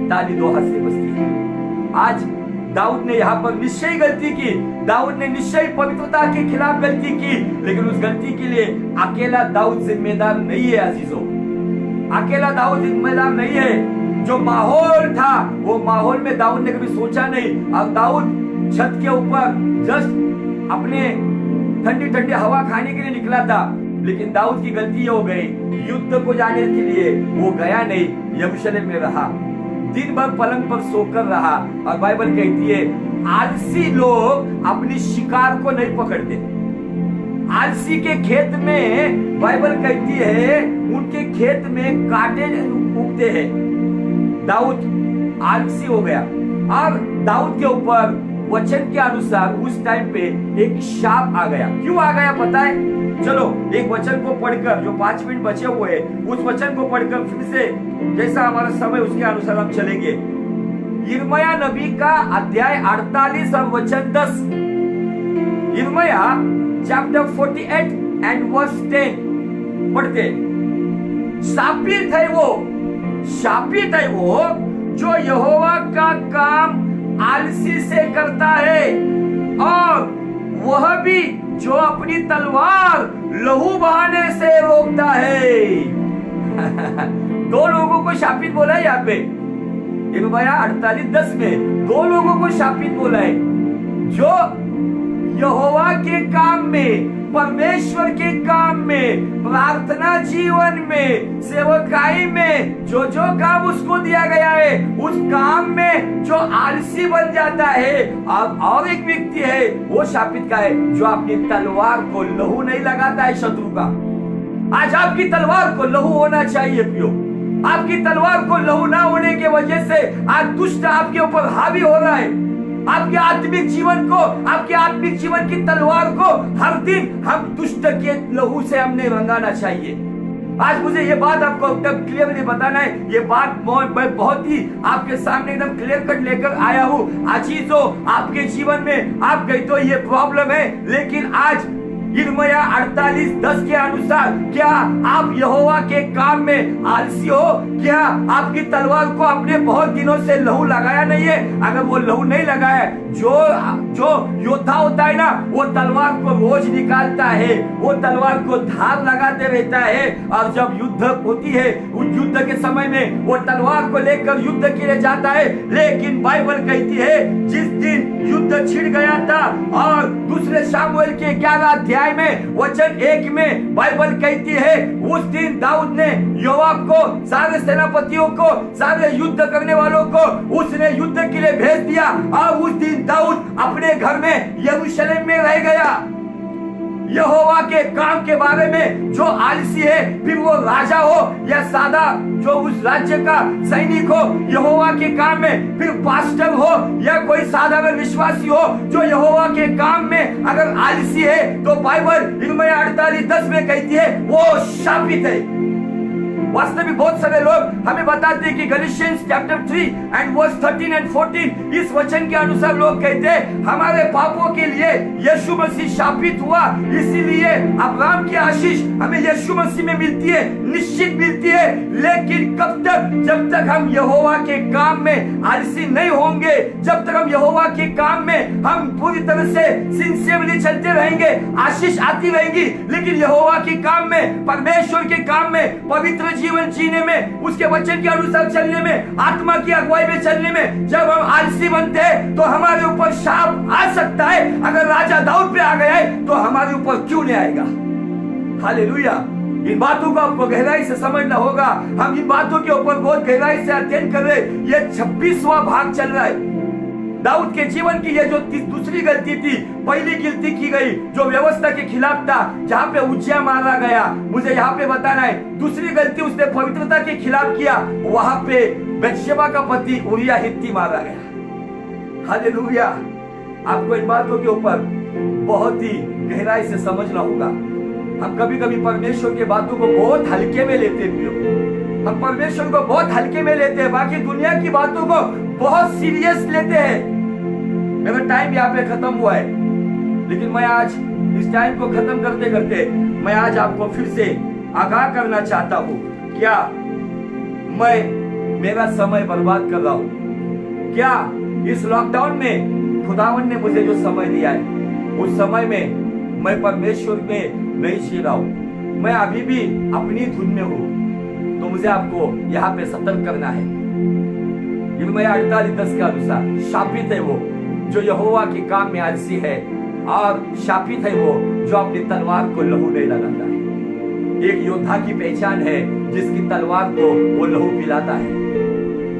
ताली दो हाथ से बजती है। आज दाऊद ने यहाँ पर निश्चय गलती की, दाऊद ने निश्चय पवित्रता के खिलाफ गलती की, लेकिन उस गलती के लिए अकेला दाऊद जिम्मेदार नहीं है अजीजों, अकेला दाऊद जिम्मेदार नहीं है। जो माहौल था वो माहौल में दाऊद ने कभी सोचा नहीं। और दाऊद छत के ऊपर जस्ट अपने ठंडी ठंडी हवा खाने के लिए निकला था, लेकिन दाऊद की गलती ये हो गई, युद्ध को जाने के लिए वो गया नहीं, यरूशलेम में रहा, दिन भर पलंग पर सोकर रहा। और बाइबल कहती है आलसी लोग अपनी शिकार को नहीं पकड़ते। आलसी के खेत में बाइबल कहती है उनके खेत में कांटे उगते हैं। दाऊद आलसी हो गया और दाऊद के ऊपर वचन के अनुसार उस टाइम पे एक शाप आ गया। क्यों आ गया पता है? चलो एक वचन को पढ़कर, जो 5 मिनट बचे हुए हैं, उस वचन को पढ़कर फिर से जैसा हमारा समय उसके अनुसार हम चलेंगे। यिर्मयाह नबी का अध्याय 48 और वचन 10। यिर्मयाह चैप्टर 48 एंड वर्स 10 पढ़ते। शापित है वो, शापित है वो जो यहोवा का काम आलसी से करता है, और वह भी जो अपनी तलवार लहू बहाने से रोकता है। दो लोगों को शापित बोला है यहाँ पे, यिर्मयाह 48:10 में दो लोगों को शापित बोला है, जो यहोवा के काम में, परमेश्वर के काम में, प्रार्थना जीवन में, सेवकाई में जो जो काम उसको दिया गया है, उस काम में जो आलसी बन जाता है। और एक व्यक्ति है वो शापित का है जो अपनी तलवार को लहू नहीं लगाता है शत्रु का। आज आपकी तलवार को लहू होना चाहिए प्रियो। आपकी तलवार को लहू ना होने की वजह से आज दुष्ट आपके ऊपर हावी हो रहा है। आपके आत्मिक जीवन को, आपके आत्मिक जीवन की तलवार को हर दिन हम दुष्ट के लहू से हमने रंगाना चाहिए। आज मुझे ये बात आपको एकदम क्लियरली बताना है। ये बात मैं बहुत ही आपके सामने एकदम क्लियर कट लेकर आया हूँ। अजीजों, आपके जीवन में आप कहीं तो ये प्रॉब्लम है, लेकिन आज यिर्मयाह 48:10 के अनुसार क्या आप यहोवा के काम में आलसी हो? क्या आपकी तलवार को आपने बहुत दिनों से लहू लगाया नहीं है? अगर वो लहू नहीं लगाया, जो योद्धा होता है ना, वो तलवार को रोज निकालता है, वो तलवार को धार लगाते रहता है, और जब युद्ध होती है उस युद्ध के समय में वो तलवार को लेकर युद्ध के लिए जाता है। लेकिन बाइबल कहती है जिस दिन युद्ध छिड़ गया था, और दूसरे शामुएल के 11 अध्याय में वचन 1 में बाइबल कहती है उस दिन दाऊद ने योआब को, सारे सेनापतियों को, सारे युद्ध करने वालों को उसने युद्ध के लिए भेज दिया, और उस दिन दाऊद अपने घर में यरूशलेम में रह गया। यहोवा के काम के बारे में जो आलसी है, फिर वो राजा हो या सादा जो उस राज्य का सैनिक हो, यहोवा के काम में, फिर पास्टर हो या कोई साधारण विश्वासी हो, जो यहोवा के काम में अगर आलसी है तो बाइबल यिर्मयाह 48:10 में कहती है वो शापित है। वास्तविक बहुत सारे लोग हमें बताते हैं कि Galatians chapter 3 and verse 13 and 14 इस वचन के अनुसार लोग कहते हैं हमारे पापों के लिए यीशु मसीह शापित हुआ, इसीलिए अब्राहम की आशीष हमें यीशु मसीह में मिलती है, निश्चित मिलती है। लेकिन कब तक? जब तक हम यहोवा के काम में आलसी नहीं होंगे, जब तक हम यहोवा के काम में हम पूरी तरह से सिंसियरली चलते रहेंगे, आशीष आती रहेगी। लेकिन यहोवा के काम में, परमेश्वर के काम में, पवित्र जीवन जीने में, उसके वचन के अनुसार चलने में, आत्मा की अगुवाई में चलने में जब हम आलसी बनते हैं तो हमारे ऊपर शाप आ सकता है। अगर राजा दाऊद पे आ गया है तो हमारे ऊपर क्यों नहीं आएगा? हालेलुया। इन बातों को आपको गहराई से समझना होगा। हम इन बातों के ऊपर बहुत गहराई से अध्ययन कर रहे हैं। ये 26वां भाग चल रहा है दाऊद के जीवन की। ये जो दूसरी गलती थी, पहली गलती की गई जो व्यवस्था के खिलाफ था, जहाँ पे उज्जियाह मारा गया, मुझे यहाँ पे बताना है। दूसरी गलती उसने पवित्रता के खिलाफ किया, वहां पे बत्शेबा का पति उरिय्याह हित्ती मारा गया। हालेलुया। आपको इन बातों के ऊपर बहुत ही गहराई से समझना होगा। हम कभी कभी परमेश्वर की बातों को बहुत हल्के में लेते हैं। हम परमेश्वर को बहुत हल्के में लेते हैं, बाकी दुनिया की बातों को बहुत सीरियस लेते हैं। मेरा टाइम यहाँ पे खत्म हुआ है, लेकिन मैं आज इस टाइम को खत्म करते करते मैं आज आपको फिर से आगाह करना चाहता हूँ। क्या मैं मेरा समय बर्बाद कर रहा हूँ? क्या इस लॉकडाउन में खुदावन ने मुझे जो समय दिया है, उस समय में मैं परमेश्वर में नहीं जी रहा हूँ? मैं अभी भी अपनी धुन में हूँ। तो मुझे आपको यहाँ पे सतर्क करना है। यिर्मयाह 48:10 के अनुसार शापित है वो जो यहोवा के काम में आलसी है, और शापित है वो जो अपनी तलवार को लहू नहीं लगाता है। एक योद्धा की पहचान है जिसकी तलवार को वो लहू पिलाता है।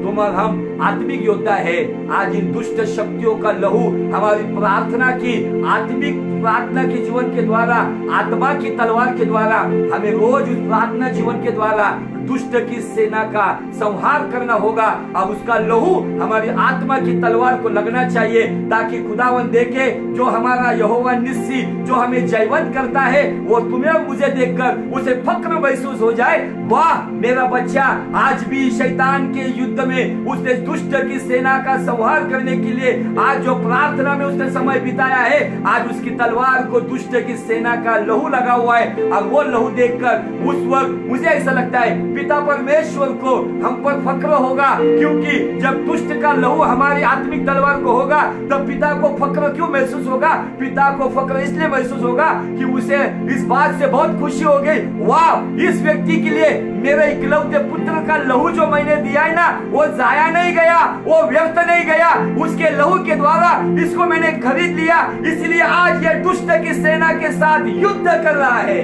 तुम और हम आत्मिक योद्धा है। आज इन दुष्ट शक्तियों का लहू हमारी प्रार्थना की, आत्मिक प्रार्थना के जीवन के द्वारा, आत्मा की तलवार के द्वारा हमें रोज उस प्रार्थना जीवन के द्वारा दुष्ट की सेना का संहार करना होगा। अब उसका लहू हमारी आत्मा की तलवार को लगना चाहिए, ताकि खुदावन देखे जो हमारा यहोवा निस्सी जो हमें जयवंत करता है, वो तुम्हें और मुझे देखकर उसे फक्र महसूस हो जाए। वाह, मेरा बच्चा आज भी शैतान के युद्ध में उसने दुष्ट की सेना का संहार करने के लिए आज जो प्रार्थना में उसने समय बिताया है, आज उसकी तलवार को दुष्ट की सेना का लहू लगा हुआ है। अब वो लहू देखकर उस वक्त मुझे ऐसा लगता है पिता परमेश्वर को हम पर फक्र होगा, क्योंकि जब दुष्ट का लहू हमारी आत्मिक तलवार को होगा तब पिता को फक्र क्यों महसूस होगा? पिता को फक्र इसलिए महसूस होगा कि उसे इस बात से बहुत खुशी हो गई, वाह, इस व्यक्ति के लिए मेरे इकलौते पुत्र का लहू जो मैंने दिया है ना, वो जाया नहीं गया, वो व्यर्थ नहीं गया। उसके लहू के द्वारा इसको मैंने खरीद लिया, इसलिए आज ये दुष्ट की सेना के साथ युद्ध कर रहा है।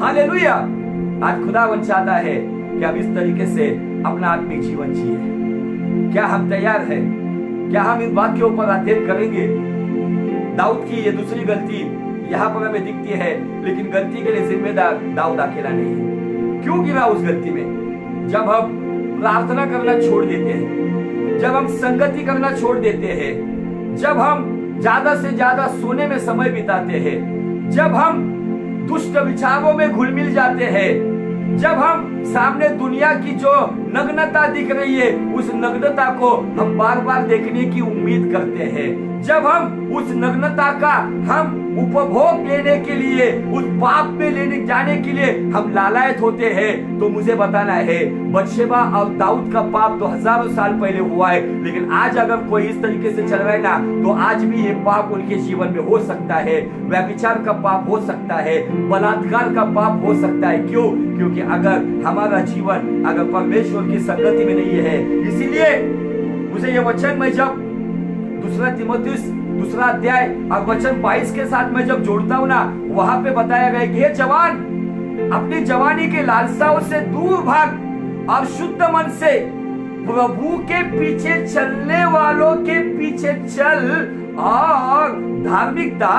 हालेलुया। आज खुदावन चाहता है कि हम इस तरीके से अपना आत्मिक जीवन जिए। क्या हम तैयार हैं? क्या हम इस बात के ऊपर अध्ययन करेंगे? दाऊद की ये दूसरी गलती यहाँ पर हमें दिखती है, लेकिन गलती के लिए जिम्मेदार दाऊद अकेला नहीं है। क्यों गिरा उस गलती में? जब हम प्रार्थना करना छोड़ देते हैं, जब हम संगति करना छोड़ देते हैं, जब हम ज्यादा से ज्यादा सोने में समय बिताते हैं, जब हम दुष्ट विचारों में घुल मिल जाते हैं, जब हम सामने दुनिया की जो नग्नता दिख रही है उस नग्नता को हम बार बार देखने की उम्मीद करते हैं, जब हम उस नग्नता का हम उपभोग लेने के लिए, उस पाप में लेने जाने के लिए हम लालायत होते हैं, तो मुझे बताना है बत्शेबा और दाऊद का पाप तो हजारों साल पहले हुआ है, लेकिन आज अगर कोई इस तरीके से चल रहा है ना, तो आज भी ये पाप उनके जीवन में हो सकता है। व्यभिचार का पाप हो सकता है, बलात्कार का पाप हो सकता है। क्यों? क्योंकि अगर हमारा जीवन अगर परमेश्वर की संगति में नहीं है। इसीलिए मुझे ये वचन में जब 2 तीमुथियुस 2 अध्याय और वचन 22 के साथ मैं जब जोड़ता हूँ ना, वहां पे बताया गया कि ये जवान अपनी जवानी के लालसाओं से दूर भाग और शुद्ध मन से प्रभु के पीछे चलने वालों के पीछे चल और धार्मिकता,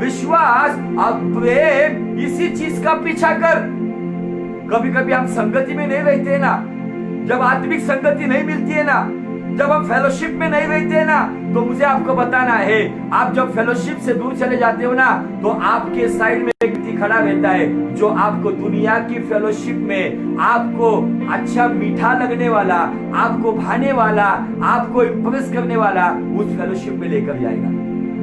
विश्वास और प्रेम, इसी चीज का पीछा कर। कभी कभी हम संगति में नहीं रहते हैं ना, जब आत्मिक संगति नहीं मिलती है ना, जब हम फेलोशिप में नहीं रहते हैं ना, तो मुझे आपको बताना है, आप जब फेलोशिप से दूर चले जाते हो ना, तो आपके साइड में एक व्यक्ति खड़ा रहता है जो आपको दुनिया की फेलोशिप में आपको अच्छा मीठा लगने वाला, आपको भाने वाला, आपको इंप्रेस करने वाला उस फेलोशिप में लेकर जाएगा।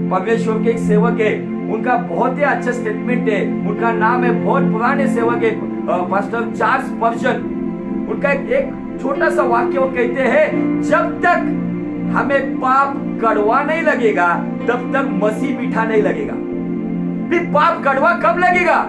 परमेश्वर के एक सेवक है, उनका बहुत ही अच्छा स्टेटमेंट है, उनका नाम है, बहुत पुराने सेवक है, पास्टर चार्ल्स स्पर्जन। उनका एक छोटा सा वाक्य वो कहते हैं, जब तक हमें पाप कड़वा नहीं लगेगा तब तक मसीह मीठा नहीं लगेगा। फिर पाप कड़वा कब लगेगा?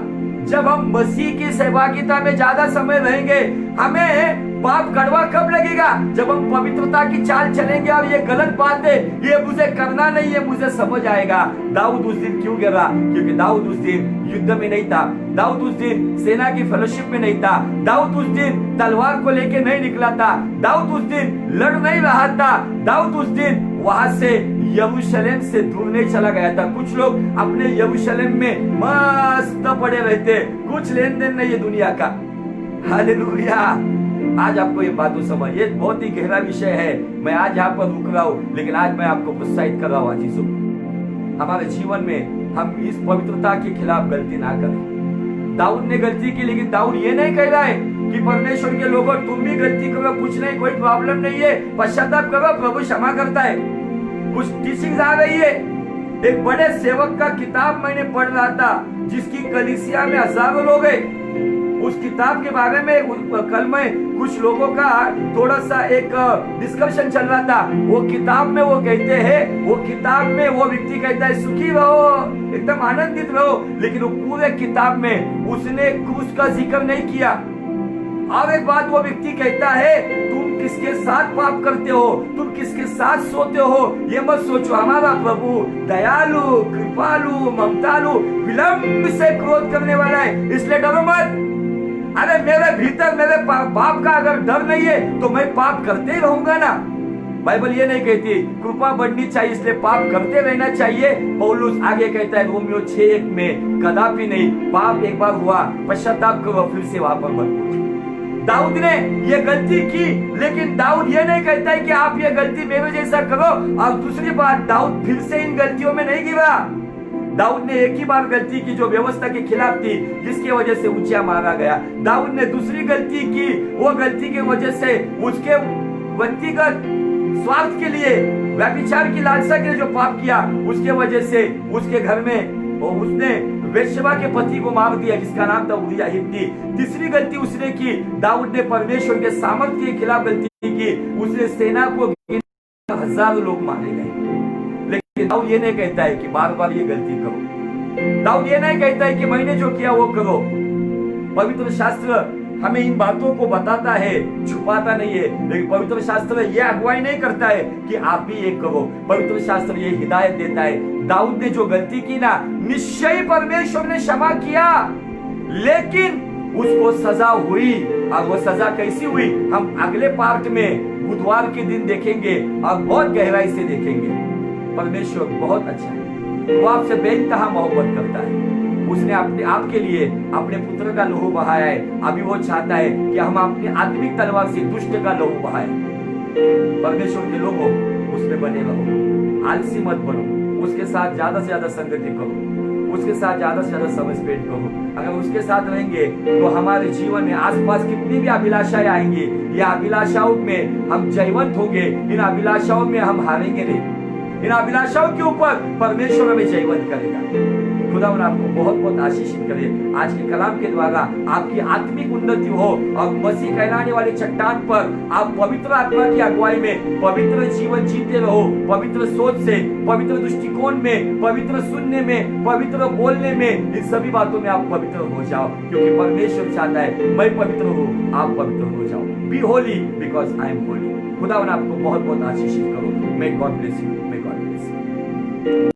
जब हम मसीह की सहभागिता में ज्यादा समय रहेंगे। हमें पाप कड़वा कब लगेगा? जब हम पवित्रता की चाल चलेंगे और ये गलत बात है, ये मुझे करना नहीं है, मुझे समझ आएगा। दाऊद उस दिन क्यों गिरा? क्योंकि दाऊद उस दिन युद्ध में नहीं था, दाऊद उस दिन सेना की फेलोशिप में नहीं था, दाऊद उस दिन तलवार को लेके नहीं निकला था, दाऊद उस दिन लड़ नहीं रहा था, दाऊद उस दिन वहां से यरूशलेम से दूर नहीं चला गया था। कुछ लोग अपने यरूशलेम में मस्त पड़े रहते, कुछ लेन देन नहीं है दुनिया का। हालेलुया। आज आपको ये बातों समझ, ये बहुत ही गहरा विषय है। मैं आज यहाँ पर रुक रहा हूँ, लेकिन आज मैं आपको प्रोत्साहित कर रहा हूँ अजीजों, हमारे जीवन में हम इस पवित्रता के खिलाफ गलती ना करें। दाऊद ने गलती की, लेकिन दाऊद ये नहीं कह रहा है कि परमेश्वर के लोगों तुम भी गलती करो, कुछ नहीं, कोई प्रॉब्लम नहीं है, पश्चाताप करो, प्रभु क्षमा करता है। कुछ टीचिंग्स आ रही है। एक बड़े सेवक का किताब मैंने पढ़ रहा था, जिसकी कलीसिया में हजारों लोग हैं। उस किताब के बारे में कल में कुछ लोगों का थोड़ा सा एक डिस्कशन चल रहा था। वो किताब में वो कहते हैं, वो किताब में वो व्यक्ति कहता है सुखी रहो, एकदम आनंदित रहो, लेकिन वो पूरे किताब में उसने क्रूस का जिक्र नहीं किया। और एक बात वो व्यक्ति कहता है, तुम किसके साथ पाप करते हो, तुम किसके साथ सोते हो, ये मत सोचो। हमारा प्रभु दयालु, कृपालु, ममतालु, विलंब से क्रोध करने वाला है, इसलिए डरो मत। अरे मेरे भीतर मेरे पाप का अगर डर नहीं है तो मैं पाप करते ही रहूंगा ना। बाइबल ये नहीं कहती कृपा बढ़नी चाहिए इसलिए पाप करते रहना चाहिए। पौलुस आगे कहता है रोमियो 6:1 में, कदापि नहीं, पाप एक बार हुआ, पश्चाताप करो, फिर से वहां पर मत। दाऊद ने ये गलती की, लेकिन दाऊद ये नहीं कहता है कि आप ये गलती मेरे जैसा करो। और दूसरी बात, दाऊद फिर से इन गलतियों में नहीं गिरा। दाऊद ने एक ही बार गलती की जो व्यवस्था के खिलाफ थी, जिसकी वजह से ऊंचा मारा गया। दाऊद ने दूसरी गलती की, वो गलती की वजह से उसके व्यक्तिगत स्वार्थ के लिए, व्यभिचार की लालसा के लिए जो पाप किया, उसके वजह से उसके घर में उसने वेश्या के पति को मार दिया, जिसका नाम था उरिय्याह हित्ती। तीसरी गलती उसने की, दाऊद ने परमेश्वर के सामर्थ्य के खिलाफ गलती की, उसने सेना को हजारों लोग मारे गए। लेकिन दाऊद ये नहीं कहता है कि बार बार ये गलती करो। दाऊद ये नहीं कहता है कि मैंने जो किया वो करो। पवित्र शास्त्र हमें इन बातों को बताता है, छुपाता नहीं है। लेकिन पवित्र शास्त्र ये अगुवाई नहीं करता है कि आप भी ये करो। पवित्र शास्त्र ये हिदायत देता है। दाऊद ने जो गलती की ना, निश्चय परमेश्वर ने क्षमा किया, लेकिन उसको सजा हुई। और वो सजा कैसी हुई हम अगले पार्ट में बुधवार के दिन देखेंगे और बहुत गहराई से देखेंगे। परमेश्वर बहुत अच्छा है, वो आपसे बेइंतहा मोहब्बत करता है। उसने अपने आपके लिए अपने पुत्र का लहू बहाया है। अभी वो चाहता है कि हम अपनी आत्मिक तलवार से दुष्ट का लहू बहाए। परमेश्वर के लोगों उसमें बने रहो, आलसी मत बनो, उसके साथ ज्यादा से ज्यादा संगति करो, उसके साथ ज्यादा से ज्यादा समय स्पेंड करो। अगर उसके साथ रहेंगे तो हमारे जीवन में आसपास कितनी भी अभिलाषाएं आएंगी, ये अभिलाषाओं में हम जयवंत होंगे, इन अभिलाषाओं में हम हारेंगे नहीं। इन अभिलाषाओं के ऊपर परमेश्वर हमें जयवंत करेगा। खुदावन आपको बहुत बहुत आशीषित करे। आज के कलाम के द्वारा आपकी आत्मिक उन्नति हो और मसीह कहलाने वाले चट्टान पर आप पवित्र आत्मा की अगुवाई में पवित्र जीवन जीते रहो। पवित्र सोच से, पवित्र दृष्टिकोण में, पवित्र सुनने में, पवित्र बोलने में, इन सभी बातों में आप पवित्र हो जाओ, क्योंकि परमेश्वर चाहता है मैं पवित्र हूँ, आप पवित्र हो जाओ। Be holy because I am holy. खुदावन आपको बहुत बहुत आशीषित करो। May God bless you.